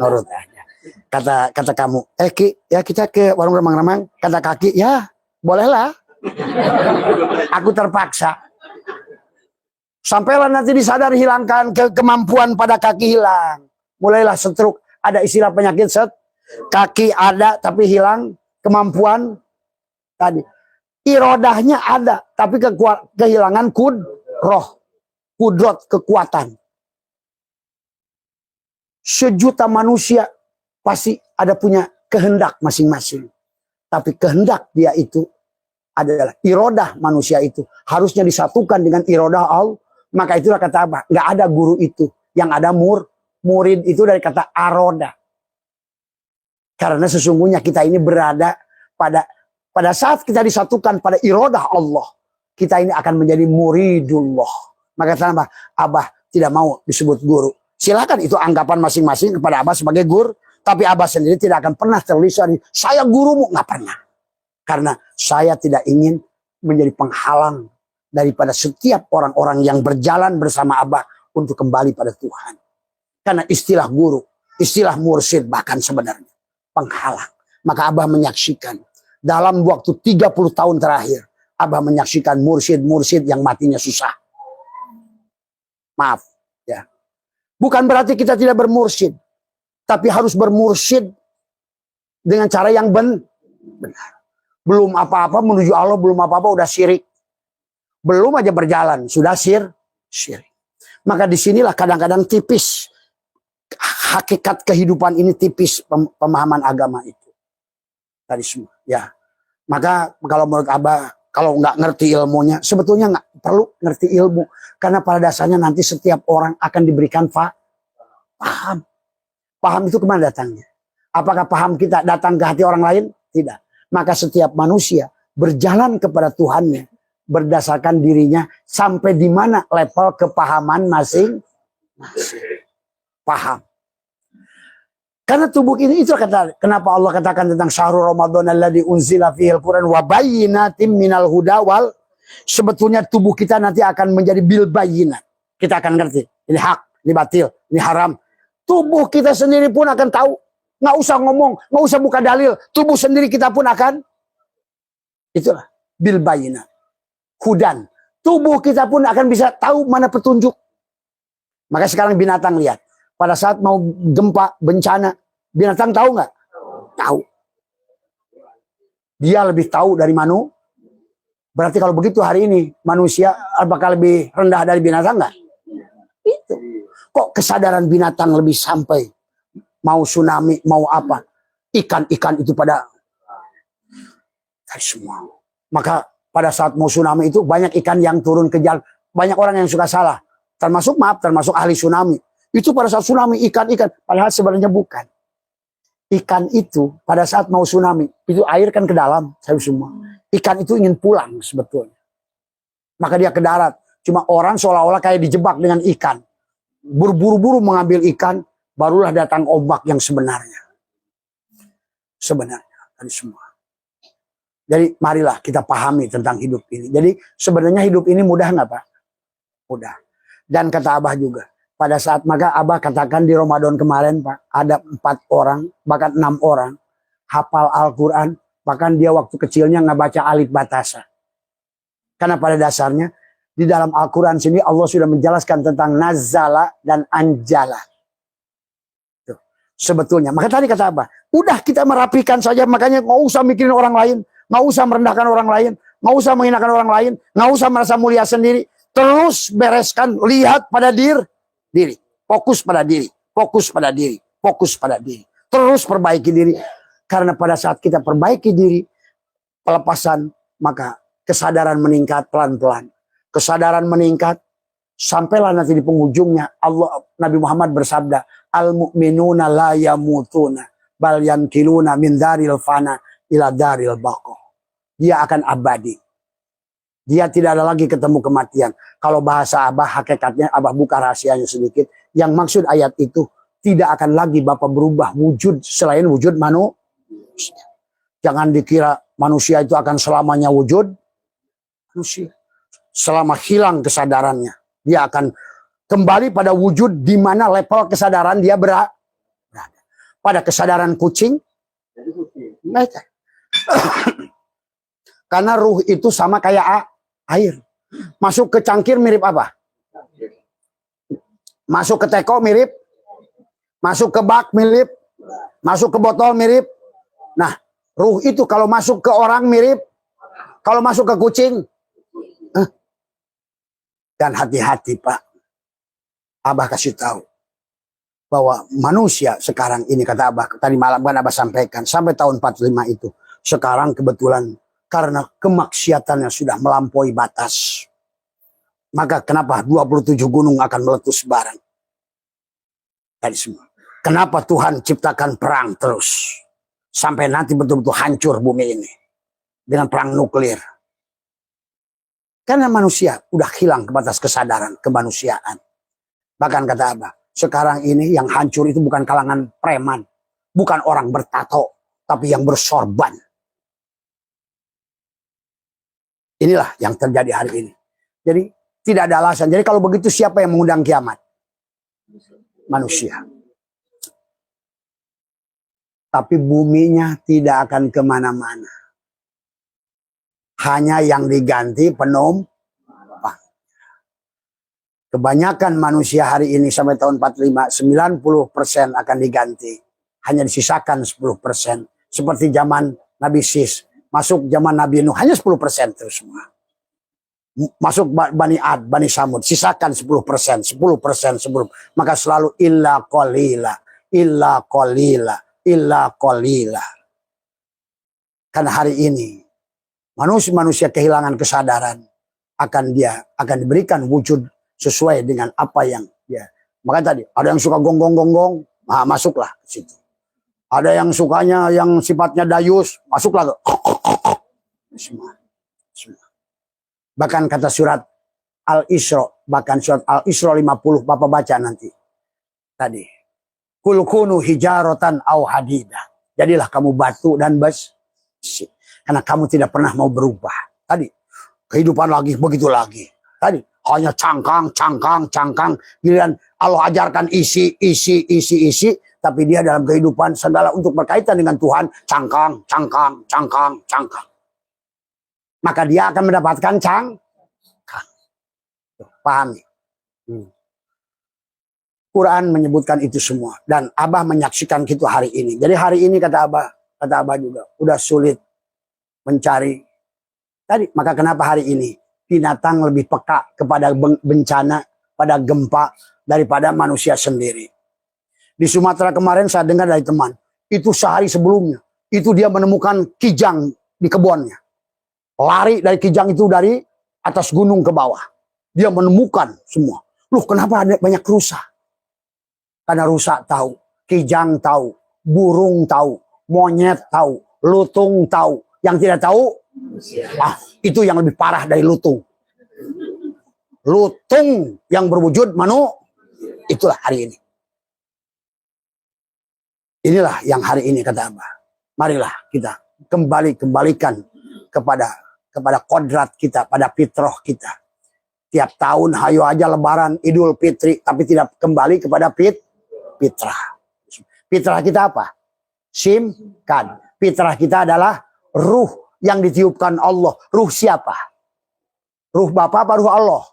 Nurut aja. Kata kamu, Ki, ya kita ke warung remang-remang. Kata kaki, ya bolehlah. Aku terpaksa. Sampailah nanti disadar hilangkan kemampuan pada kaki hilang. Mulailah stroke. Ada istilah penyakit kaki ada tapi hilang kemampuan tadi. Irodahnya ada, tapi kehilangan kudrot, kekuatan. Sejuta manusia pasti ada punya kehendak masing-masing. Tapi kehendak dia itu adalah irodah manusia itu. Harusnya disatukan dengan irodah Allah. Maka itulah kata Abah, nggak ada guru itu. Yang ada murid itu dari kata aroda. Karena sesungguhnya kita ini berada pada saat kita disatukan pada irodah Allah, kita ini akan menjadi muridullah. Maka kenapa Abah tidak mau disebut guru? Silakan itu anggapan masing-masing kepada Abah sebagai guru. Tapi Abah sendiri tidak akan pernah terlihat saya gurumu, nggak pernah. Karena saya tidak ingin menjadi penghalang daripada setiap orang-orang yang berjalan bersama Abah untuk kembali pada Tuhan. Karena istilah guru, istilah mursyid bahkan sebenarnya penghalang. Maka Abah menyaksikan dalam waktu 30 tahun terakhir, Abah menyaksikan mursyid-mursyid yang matinya susah. Maaf, ya. Bukan berarti kita tidak bermursyid, tapi harus bermursyid dengan cara yang benar. Belum apa-apa menuju Allah, belum apa-apa udah syirik. Belum aja berjalan, sudah syirik. Maka disinilah kadang-kadang tipis hakikat kehidupan ini tipis pemahaman agama itu. Tadi semua. Ya. Maka kalau menurut Abah, kalau nggak ngerti ilmunya, sebetulnya nggak perlu ngerti ilmu. Karena pada dasarnya nanti setiap orang akan diberikan paham. Paham itu kemana datangnya? Apakah paham kita datang ke hati orang lain? Tidak. Maka setiap manusia berjalan kepada Tuhannya berdasarkan dirinya sampai di mana level kepahaman masing-masing. Paham. Karena tubuh ini itu kata, kenapa Allah katakan tentang syahrul Ramadan alladzi unzila fihil Quran wa bayyinatin minal huda wal, sebetulnya tubuh kita nanti akan menjadi bil bayyinat. Kita akan ngerti, ini hak, ini batil, ini haram. Tubuh kita sendiri pun akan tahu. Nggak usah ngomong, nggak usah buka dalil. Tubuh sendiri kita pun akan, itulah bil bayyinat. Hudan. Tubuh kita pun akan bisa tahu mana petunjuk. Maka sekarang binatang lihat. Pada saat mau gempa, bencana, binatang tahu nggak? Tahu. Dia lebih tahu dari manusia. Berarti kalau begitu hari ini, manusia apakah lebih rendah dari binatang nggak? Itu. Kok kesadaran binatang lebih sampai? Mau tsunami, mau apa? Ikan-ikan itu pada semua. Maka pada saat mau tsunami itu banyak ikan yang turun ke jalan. Banyak orang yang suka salah. Termasuk ahli tsunami. Itu pada saat tsunami ikan-ikan. Padahal sebenarnya bukan. Ikan itu pada saat mau tsunami. Itu air kan ke dalam. Semua. Ikan itu ingin pulang sebetulnya. Maka dia ke darat. Cuma orang seolah-olah kayak dijebak dengan ikan. Berburu-buru mengambil ikan. Barulah datang ombak yang sebenarnya. Sebenarnya. Dari semua. Jadi marilah kita pahami tentang hidup ini. Jadi sebenarnya hidup ini mudah nggak Pak? Mudah. Dan kata Abah juga. Pada saat maka Abah katakan di Ramadan kemarin Pak, ada 4 orang, bahkan 6 orang hafal Al-Quran, bahkan dia waktu kecilnya nggak baca alif batasa. Karena pada dasarnya di dalam Al-Quran sini Allah sudah menjelaskan tentang nazala dan anjala. Tuh, sebetulnya, maka tadi kata Abah, udah kita merapikan saja, makanya nggak usah mikirin orang lain, nggak usah merendahkan orang lain, nggak usah menghinakan orang lain, nggak usah merasa mulia sendiri, terus bereskan, lihat pada diri. Fokus pada diri, fokus pada diri, fokus pada diri. Terus perbaiki diri. Karena pada saat kita perbaiki diri, pelepasan, maka kesadaran meningkat pelan-pelan. Kesadaran meningkat, sampailah nanti di penghujungnya Allah, Nabi Muhammad bersabda, al-mu'minuna la yamutuna, bal yankiluna min daril fana ila daril baqo. Dia akan abadi. Dia tidak ada lagi ketemu kematian. Kalau bahasa Abah, hakikatnya Abah buka rahasianya sedikit. Yang maksud ayat itu, tidak akan lagi Bapak berubah wujud selain wujud manusia. Jangan dikira manusia itu akan selamanya wujud manusia. Selama hilang kesadarannya, dia akan kembali pada wujud di mana level kesadaran dia berada. Pada kesadaran kucing, karena ruh itu sama kayak air. Masuk ke cangkir mirip apa? Masuk ke teko mirip. Masuk ke bak mirip. Masuk ke botol mirip. Nah, ruh itu kalau masuk ke orang mirip. Kalau masuk ke kucing. Dan hati-hati Pak. Abah kasih tahu. Bahwa manusia sekarang ini, kata Abah, tadi malam kan Abah sampaikan. Sampai tahun 45 itu. Sekarang kebetulan karena kemaksiatannya sudah melampaui batas. Maka kenapa 27 gunung akan meletus bareng? Tadi semua. Kenapa Tuhan ciptakan perang terus? Sampai nanti betul-betul hancur bumi ini. Dengan perang nuklir. Karena manusia udah hilang ke batas kesadaran, kemanusiaan. Bahkan kata Abah, sekarang ini yang hancur itu bukan kalangan preman. Bukan orang bertato. Tapi yang bersorban. Inilah yang terjadi hari ini. Jadi tidak ada alasan. Jadi kalau begitu siapa yang mengundang kiamat? Manusia. Tapi buminya tidak akan kemana-mana. Hanya yang diganti penumpang. Kebanyakan manusia hari ini sampai tahun 45, 90% akan diganti. Hanya disisakan 10%. Seperti zaman Nabi Sis. Masuk zaman Nabi Nuh hanya 10% terus semua. Masuk Bani Ad, Bani Samud, sisakan 10%, 10%, 10%. Maka selalu illa qalila. illa qalila, illa qalila. Karena hari ini manusia kehilangan kesadaran, akan diberikan wujud sesuai dengan apa yang dia. Maka tadi ada yang suka gonggong-gonggong, nah, masuklah ke situ. Ada yang sukanya yang sifatnya dayus, masuklah ke semua. Bahkan kata surat Al-Isra, bahkan surat Al-Isra 50 Bapak baca nanti. Tadi. Kul kunu hijaratan au hadida. Jadilah kamu batu dan besi. Karena kamu tidak pernah mau berubah. Tadi kehidupan lagi begitu lagi. Tadi hanya cangkang. Giliran Allah ajarkan isi. Tapi dia dalam kehidupan segala untuk berkaitan dengan Tuhan cangkang. Maka dia akan mendapatkan cangkang. Pahami. Quran menyebutkan itu semua. Dan Abah menyaksikan itu hari ini. Jadi hari ini kata Abah juga. Udah sulit mencari. Tadi, maka kenapa hari ini binatang lebih peka kepada bencana, pada gempa daripada manusia sendiri. Di Sumatera kemarin saya dengar dari teman, itu sehari sebelumnya, itu dia menemukan kijang di kebunnya. Lari dari kijang itu dari atas gunung ke bawah. Dia menemukan semua. Loh, kenapa ada banyak rusa? Karena rusa tahu, kijang tahu, burung tahu, monyet tahu, lutung tahu. Yang tidak tahu, itu yang lebih parah dari lutung. Lutung yang berwujud itulah hari ini. Inilah yang hari ini kata Abah. Marilah kita kembalikan kepada kodrat kita, pada fitrah kita. Tiap tahun hayo aja lebaran Idul Fitri, tapi tidak kembali kepada fitrah. Fitrah kita apa? Simkan. Fitrah kita adalah ruh yang ditiupkan Allah. Ruh siapa? Ruh Bapa apa ruh Allah?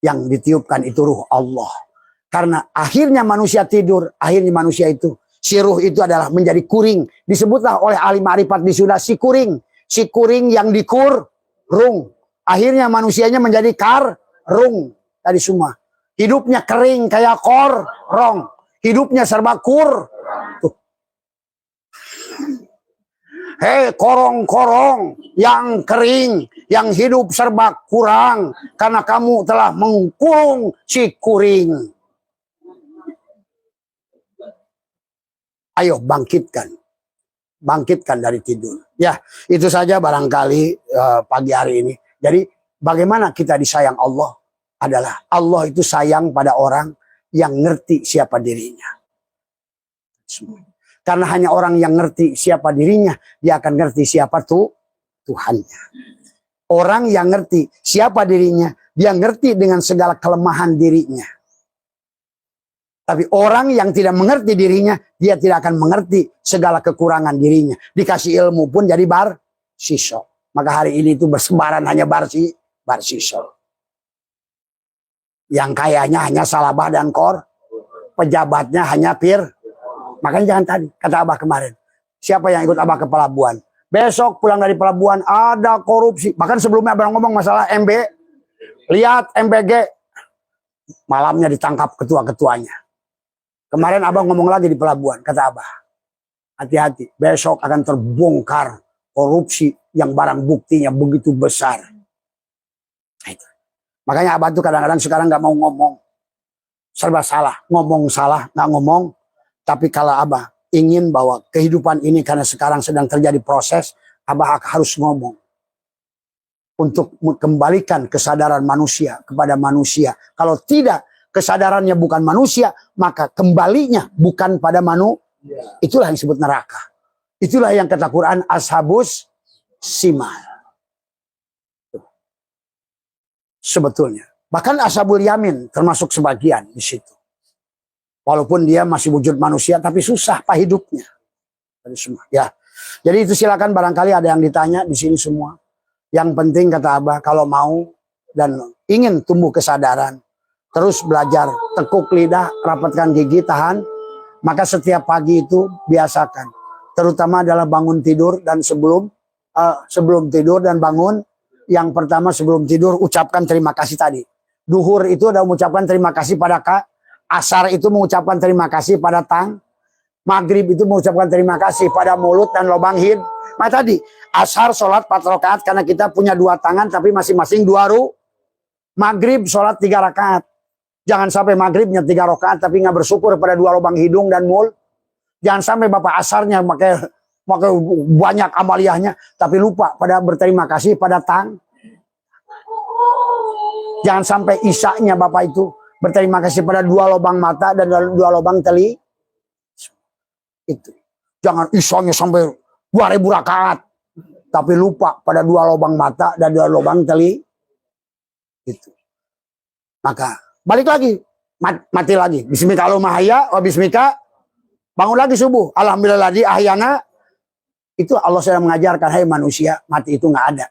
Yang ditiupkan itu ruh Allah. Karena akhirnya manusia tidur, akhirnya manusia itu, si ruh itu adalah menjadi kuring. Disebutlah oleh ahli ma'rifat di Sunda si kuring. Si kuring yang dikurung. Akhirnya manusianya menjadi karung. Tadi semua. Hidupnya kering kayak korong. Hidupnya serba tuh. Hei korong-korong yang kering, yang hidup serba kurang. Karena kamu telah mengkurung si kuring. Ayo bangkitkan. Bangkitkan dari tidur. Ya, itu saja barangkali pagi hari ini. Jadi bagaimana kita disayang Allah adalah Allah itu sayang pada orang yang ngerti siapa dirinya. Karena hanya orang yang ngerti siapa dirinya, dia akan ngerti siapa Tuhannya. Orang yang ngerti siapa dirinya, dia ngerti dengan segala kelemahan dirinya. Tapi orang yang tidak mengerti dirinya, dia tidak akan mengerti segala kekurangan dirinya. Dikasih ilmu pun jadi siso. Maka hari ini itu bersebaran hanya siso. Yang kayanya hanya salabah dan pejabatnya hanya Makanya jangan tadi, kata Abah kemarin. Siapa yang ikut Abah ke pelabuhan? Besok pulang dari pelabuhan ada korupsi. Bahkan sebelumnya Abah ngomong masalah lihat MBG. Malamnya ditangkap ketua-ketuanya. Kemarin Abah ngomong lagi di pelabuhan, kata Abah. Hati-hati, besok akan terbongkar korupsi yang barang buktinya begitu besar. Nah, itu. Makanya Abah tuh kadang-kadang sekarang gak mau ngomong. Serba salah, ngomong salah, gak ngomong. Tapi kalau Abah ingin bahwa kehidupan ini karena sekarang sedang terjadi proses, Abah harus ngomong. Untuk mengembalikan kesadaran manusia kepada manusia. Kalau tidak, kesadarannya bukan manusia, maka kembalinya bukan pada manusia. Itulah yang disebut neraka. Itulah yang kata Quran, ashabus simal. Sebetulnya. Bahkan ashabul yamin termasuk sebagian di situ. Walaupun dia masih wujud manusia, tapi susah pak hidupnya. Ya, jadi itu silakan barangkali ada yang ditanya di sini semua. Yang penting kata Abah, kalau mau dan ingin tumbuh kesadaran, terus belajar, tekuk lidah, rapatkan gigi, tahan. Maka setiap pagi itu biasakan. Terutama adalah bangun tidur dan sebelum tidur dan bangun. Yang pertama sebelum tidur ucapkan terima kasih tadi. Duhur itu udah mengucapkan terima kasih pada Asar itu mengucapkan terima kasih pada tang. Maghrib itu mengucapkan terima kasih pada mulut dan lubang hid. Nah tadi, asar sholat 4 rakaat karena kita punya 2 tangan tapi masing-masing 2 ru. Maghrib sholat 3 rakaat. Jangan sampai maghribnya 3 rakaat tapi nggak bersyukur pada 2 lubang hidung dan mulut. Jangan sampai bapak asarnya pakai banyak amaliyahnya tapi lupa pada berterima kasih pada tang. Jangan sampai isaknya bapak itu berterima kasih pada 2 lubang mata dan 2 lubang teli. Itu. Jangan isaknya sampai 2000 rakaat tapi lupa pada 2 lubang mata dan 2 lubang teli. Itu. Maka balik lagi, mati lagi. Bismillahirrahmanirrahim, wa bismika. Bangun lagi subuh. Alhamdulillah di ahyana. Itu Allah sedang mengajarkan, hai manusia, mati itu nggak ada.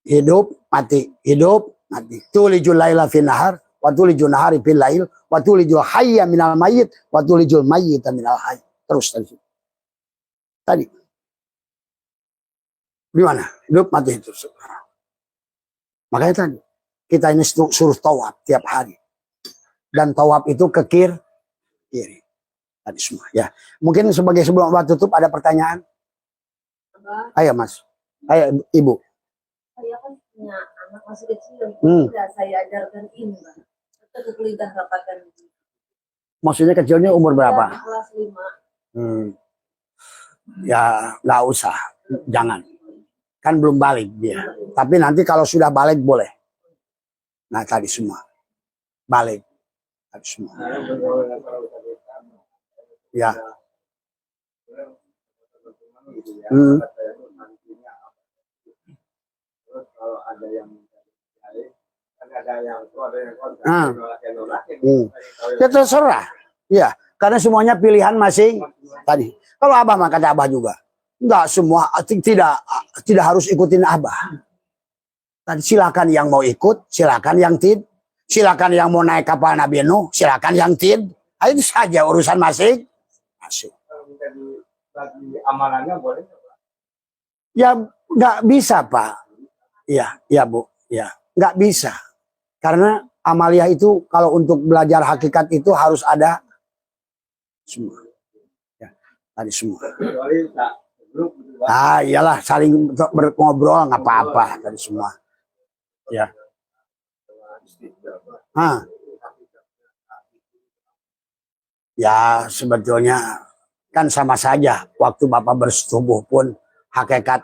Hidup, mati. Hidup, mati. Tulijul laila fin nahar, wa tulijul nahari fil lail, wa tulijul hayya minal mayyit, wa tulijul mayyita minal hayy. Terus tadi. Tadi. Gimana? Hidup, mati itu. Makanya tadi. Kita ini suruh tawaf tiap hari. Dan tawaf itu ke kiri. Tadi semua ya. Mungkin sebagai sebelum abah tutup ada pertanyaan? Ayo mas. Ayo ibu. Saya kan punya anak masih kecil. Sudah saya ajarkan ini, Bang. Tetap lidah rapatkan. Maksudnya kecilnya umur berapa? Kelas 5. Ya nggak usah. Jangan. Kan belum balik dia. Tapi nanti kalau sudah balik boleh. Nah tadi semua. Balik. Tadi semua. Ya. Ya terserah. Ya, karena semuanya pilihan masing tadi. Kalau abah mah kata abah juga. Enggak semua tidak harus ikutin abah. Tadi silakan yang mau ikut, silakan yang tid. Silakan yang mau naik kapal Nabi Nuh, silakan yang tid. Itu saja urusan masing. Bagi amalannya boleh? Ya nggak bisa Pak. Ya Bu. Ya nggak bisa. Karena amaliyah itu kalau untuk belajar hakikat itu harus ada semua. Ya, tadi semua. Ah iyalah saling ngobrol nggak apa-apa tadi semua. Ya. Ya sebetulnya kan sama saja waktu Bapak bersetubuh pun hakikat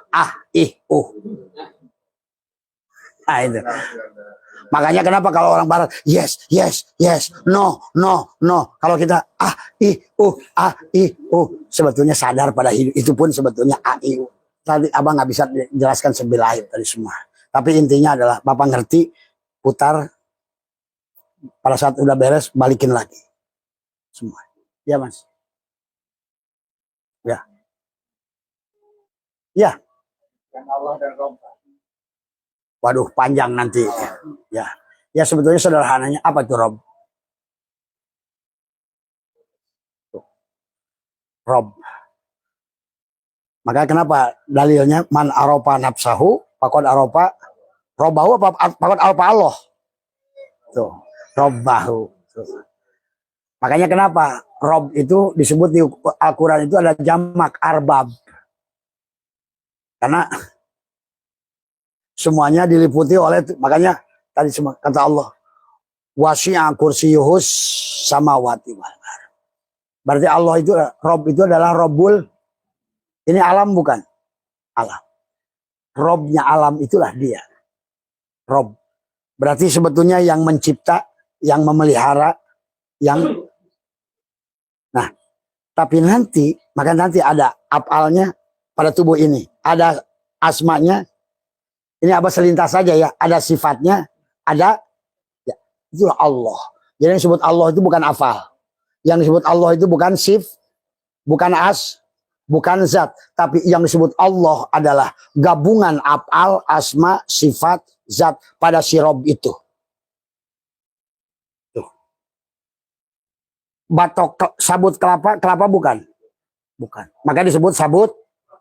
Nah itu. Makanya kenapa kalau orang barat yes, no. Kalau kita sebetulnya sadar pada hidup itu pun sebetulnya Tadi abang nggak bisa jelaskan sebelahir tadi semua. Tapi intinya adalah Bapak ngerti, putar pada saat udah beres balikin lagi semua. Ya mas. Ya. Waduh panjang nanti. Ya sebetulnya sederhananya apa itu Rob. Maka kenapa dalilnya man aropa nafsahu pakod aropa robahu pakod aropa Allah. Tuh, robbahu. Makanya kenapa Rob itu disebut di Al-Quran itu ada jamak arbab. Karena semuanya diliputi oleh, makanya tadi semua kata Allah, wasi'a kursiyuhus samawati wal ardh. Berarti Allah itu, Rob itu adalah Robbul, ini alam bukan? Alam. Robnya alam itulah dia. Rob. Berarti sebetulnya yang mencipta, yang memelihara, yang tapi nanti, maka nanti ada afalnya pada tubuh ini. Ada asmanya. Ini abah selintas saja ya. Ada sifatnya. Ada. Ya, itulah Allah. Jadi yang disebut Allah itu bukan afal. Yang disebut Allah itu bukan bukan bukan zat. Tapi yang disebut Allah adalah gabungan afal, asma, sifat, zat pada si Rob itu. Batok sabut kelapa bukan? Bukan. Maka disebut sabut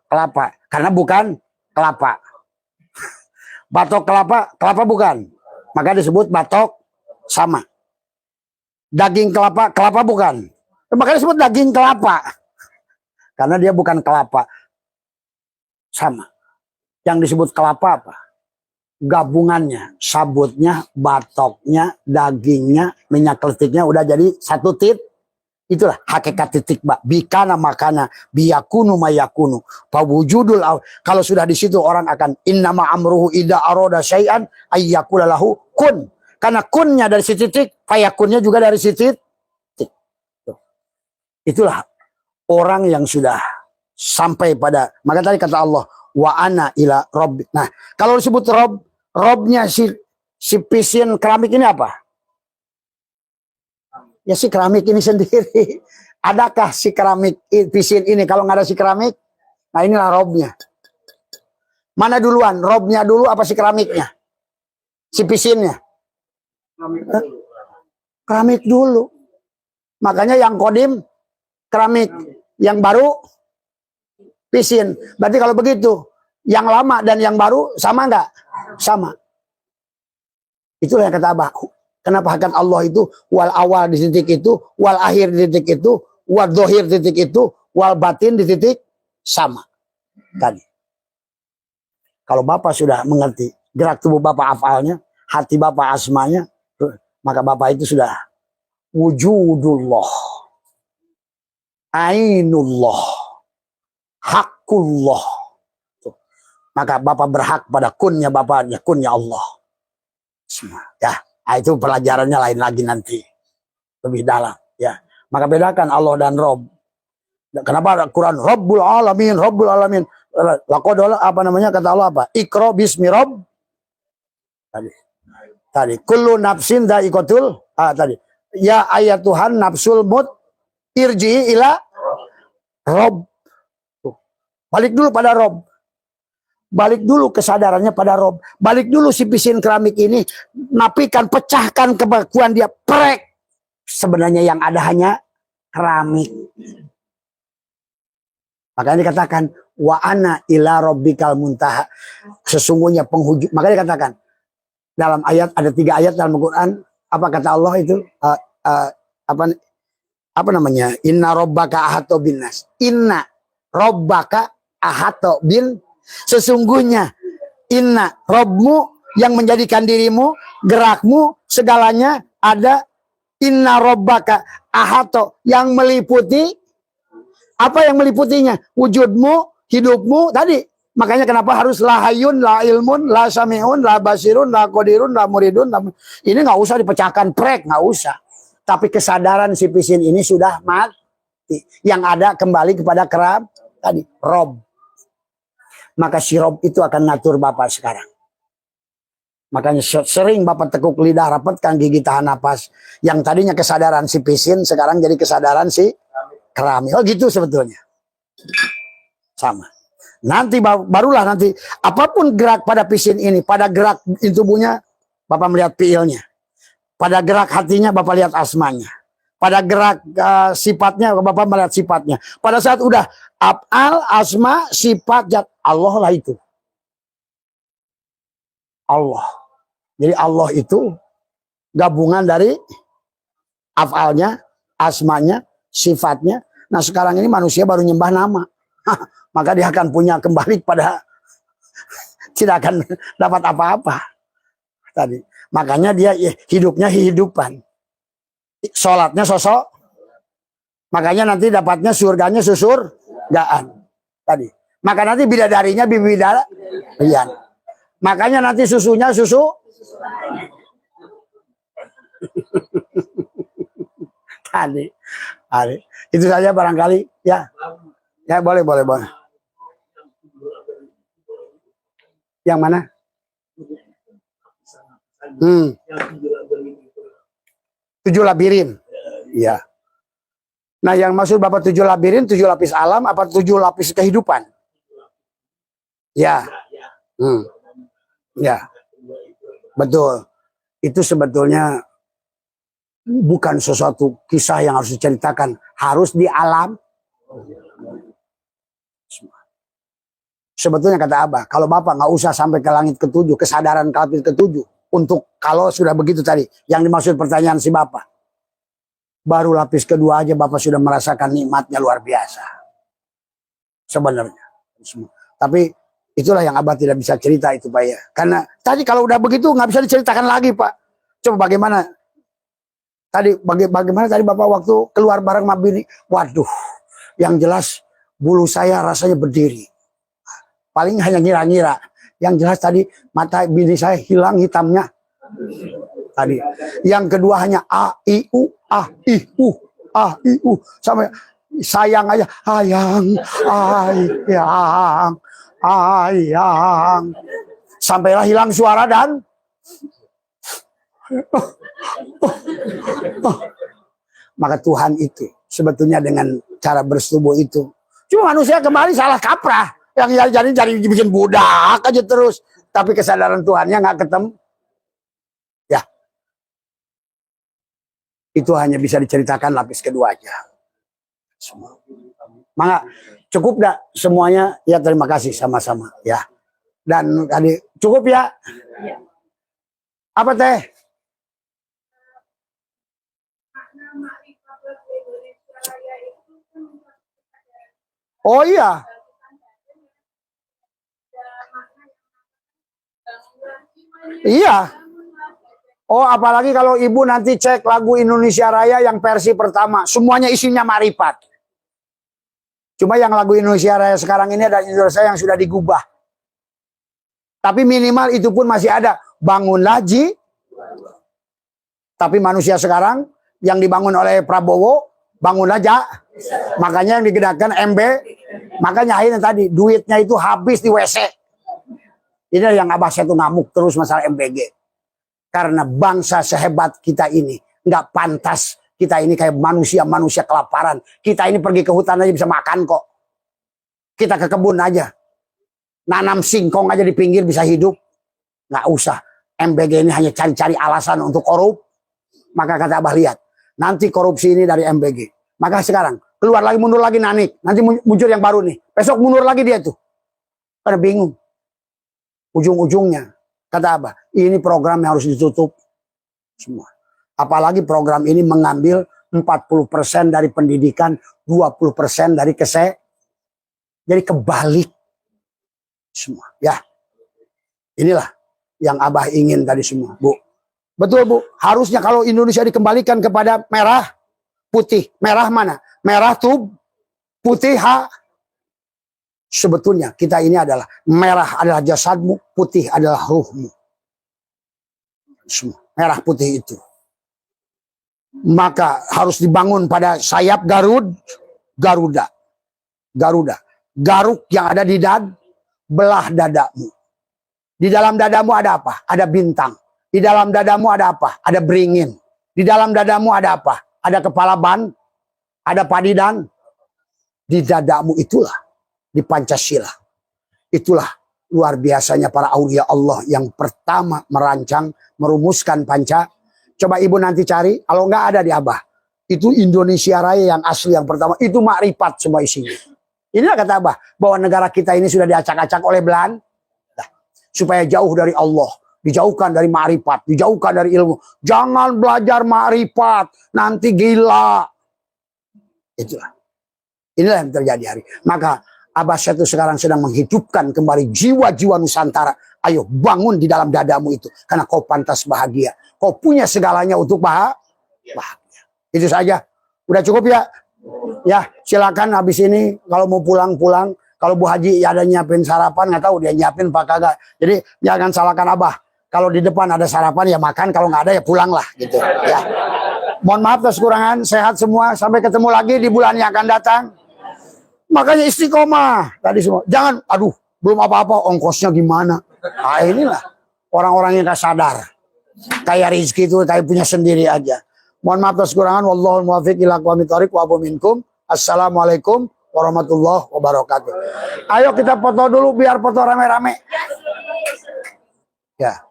kelapa. Karena bukan kelapa. Batok kelapa bukan. Maka disebut batok sama. Daging kelapa, kelapa bukan. Makanya disebut daging kelapa. Karena dia bukan kelapa. Sama. Yang disebut kelapa apa? Gabungannya, sabutnya, batoknya, dagingnya, minyak keltiknya udah jadi satu tit. Itulah hakikat titik bak. Bikana makana biyakunu mayakunu. Pawujudul. Kalau sudah di situ orang akan innama amruhu ida aroda syai'an ayyakula lahu kun. Karena kunnya dari si titik, fayakunnya juga dari si titik. Itulah orang yang sudah sampai pada, maka tadi kata Allah wa ana ila rob. Nah, kalau disebut robnya si pisin keramik ini apa? Ya si keramik ini sendiri. Adakah si keramik pisin ini kalau nggak ada si keramik? Nah inilah robnya. Mana duluan? Robnya dulu apa si keramiknya? Si pisinnya? Keramik dulu. Makanya yang kodim keramik. Yang baru pisin. Berarti kalau begitu, yang lama dan yang baru sama nggak? Sama. Itulah yang kata Abah. Kenapa hakikat Allah itu wal awal di titik itu, wal akhir di titik itu, wal dohir di titik itu, wal batin di titik sama. Tadi. Kalau Bapak sudah mengerti gerak tubuh Bapak afalnya, hati Bapak asmanya, maka Bapak itu sudah wujudullah, ainullah, hakullah. Maka Bapak berhak pada kunnya Bapaknya, kunnya Allah. Semua. Ya. Nah, itu pelajarannya lain lagi nanti lebih dalam ya. Maka bedakan Allah dan Rob. Kenapa Quran Rabbul Alamin, Rabbul Alamin. Laqad apa namanya kata Allah apa? Iqra bismi Rabb. Tadi kullu nafsin dha'iqatul tadi. Ya ayat Tuhan nafsul mut irji ila Rabb. Balik dulu pada Rabb. Balik dulu kesadarannya pada Rob. Balik dulu si pisin keramik ini. Napikan, pecahkan kebakuan dia. Prek. Sebenarnya yang ada hanya keramik. Makanya dikatakan. Wa ana ila rabbikal muntaha. Sesungguhnya penghujung. Makanya dikatakan. Dalam ayat, ada 3 ayat dalam Al-Quran. Apa kata Allah itu? Apa namanya? Inna rabbaka ahato bin nas. Inna rabbaka ahato bin. Sesungguhnya inna Robmu yang menjadikan dirimu, gerakmu, segalanya ada. Inna Robbaka ahato yang meliputi. Apa yang meliputinya? Wujudmu, hidupmu tadi. Makanya kenapa harus la hayun, la ilmun, la sami'un, la basirun, la qadirun, la muridun. Ini nggak usah dipecahkan prek, nggak usah. Tapi kesadaran si pisin ini sudah mati. Yang ada kembali kepada keram tadi, Rob. Maka si Rob itu akan ngatur Bapak sekarang. Makanya sering Bapak tekuk lidah, rapatkan gigi, tahan napas. Yang tadinya kesadaran si pisin, sekarang jadi kesadaran si keramik. Oh gitu sebetulnya. Sama. Nanti barulah nanti, apapun gerak pada pisin ini, pada gerak tubuhnya, Bapak melihat fiilnya. Pada gerak hatinya, Bapak lihat asmanya. Pada gerak sifatnya, Bapak melihat sifatnya. Pada saat udah af'al, asma, sifat, Allah lah itu. Allah. Jadi Allah itu gabungan dari af'alnya, asmanya, sifatnya. Nah sekarang ini manusia baru nyembah nama. Maka dia akan punya kembali pada tidak akan dapat apa-apa. Tadi. Makanya dia hidupnya hidupan. Sholatnya sosok, makanya nanti dapatnya surganya susurgaan tadi. Maka nanti bidadarinya bidadarian. Makanya nanti susunya susu. Tadi. Itu saja barangkali ya. Ya boleh. Yang mana? 7 labirin. Ya. Nah yang maksud Bapak 7 labirin, 7 lapis alam, apa 7 lapis kehidupan? Ya. Ya. Betul. Itu sebetulnya bukan sesuatu kisah yang harus diceritakan. Harus di alam. Sebetulnya kata Abah, kalau Bapak nggak usah sampai ke langit ke-7, kesadaran ke langit ke-7. Untuk kalau sudah begitu tadi, yang dimaksud pertanyaan si Bapak. Baru lapis kedua aja Bapak sudah merasakan nikmatnya luar biasa. Sebenarnya. Tapi itulah yang Abah tidak bisa cerita itu Pak ya. Karena tadi kalau udah begitu nggak bisa diceritakan lagi Pak. Coba bagaimana? Bagaimana tadi Bapak waktu keluar bareng sama bini? Waduh, yang jelas bulu saya rasanya berdiri. Paling hanya ngira-ngira. Yang jelas tadi mata bini saya hilang hitamnya. Tadi. Yang kedua hanya A, I, U, A, I, U, A, I, U. Sampai sayang aja. Ayang, ayang, ayang. Sampailah hilang suara dan maka Tuhan itu sebetulnya dengan cara bersetubuh itu. Cuma manusia kembali salah kaprah. Yang jadi bikin budak aja terus. Tapi kesadaran Tuhannya nggak ketemu. Ya. Itu hanya bisa diceritakan lapis kedua aja. Semua. Maka cukup dah semuanya. Ya terima kasih sama-sama. Ya. Dan tadi cukup ya. Apa teh? Oh iya. Iya. Oh apalagi kalau ibu nanti cek lagu Indonesia Raya yang versi pertama. Semuanya isinya marifat. Cuma yang lagu Indonesia Raya sekarang ini ada Indonesia yang sudah digubah. Tapi minimal itu pun masih ada. Bangunlah Ji. Tapi manusia sekarang yang dibangun oleh Prabowo. Bangunlah Ja. Makanya yang digedakan MB. Makanya akhirnya tadi duitnya itu habis di WC. Ini yang Abah saya tuh ngamuk terus masalah MBG. Karena bangsa sehebat kita ini nggak pantas kita ini kayak manusia kelaparan. Kita ini pergi ke hutan aja bisa makan kok. Kita ke kebun aja. Nanam singkong aja di pinggir bisa hidup. Nggak usah. MBG ini hanya cari-cari alasan untuk korup. Maka kata Abah lihat. Nanti korupsi ini dari MBG. Maka sekarang keluar lagi mundur lagi Nanik. Nanti muncul yang baru nih. Besok mundur lagi dia tuh. Karena bingung. Ujung-ujungnya kata Abah, ini program yang harus ditutup semua. Apalagi program ini mengambil 40% dari pendidikan, 20% dari jadi kebalik semua. Ya, inilah yang Abah ingin tadi semua, Bu. Betul Bu, harusnya kalau Indonesia dikembalikan kepada merah, putih. Merah mana? Merah tub, putih ha. Sebetulnya kita ini adalah merah adalah jasadmu, putih adalah ruhmu. Semua merah putih itu. Maka harus dibangun pada sayap Garuda. Garuk yang ada di belah dadamu. Di dalam dadamu ada apa? Ada bintang. Di dalam dadamu ada apa? Ada beringin. Di dalam dadamu ada apa? Ada kepala ban, ada padi dan di dadamu itulah. Di Pancasila. Itulah luar biasanya para aulia Allah yang pertama merancang, merumuskan Coba ibu nanti cari, kalau nggak ada di Abah. Itu Indonesia Raya yang asli yang pertama. Itu makrifat semua isinya. Inilah kata Abah, bahwa negara kita ini sudah diacak-acak oleh Belanda. Supaya jauh dari Allah. Dijauhkan dari makrifat, dijauhkan dari ilmu. Jangan belajar makrifat, nanti gila. Itulah. Inilah yang terjadi hari. Maka Abah saya itu sekarang sedang menghidupkan kembali jiwa-jiwa Nusantara. Ayo bangun di dalam dadamu itu. Karena kau pantas bahagia. Kau punya segalanya untuk bahagia. Itu saja. Udah cukup ya? Ya silakan habis ini kalau mau pulang-pulang. Kalau Bu Haji ada nyiapin sarapan. Nggak tahu dia nyiapin apa kagak. Jadi jangan salahkan Abah. Kalau di depan ada sarapan ya makan. Kalau nggak ada ya pulang lah. Gitu ya. Mohon maaf atas kekurangan. Sehat semua. Sampai ketemu lagi di bulan yang akan datang. Makanya istiqomah tadi semua. Jangan, aduh, belum apa-apa ongkosnya gimana. Nah inilah orang-orang yang gak sadar. Kayak rezeki itu kayak punya sendiri aja. Mohon maaf atas kekurangan. Wallahul muwaffiq ila aqwamit thoriq wa minkum. Assalamualaikum warahmatullahi wabarakatuh. Ayo kita foto dulu biar foto rame-rame. Ya.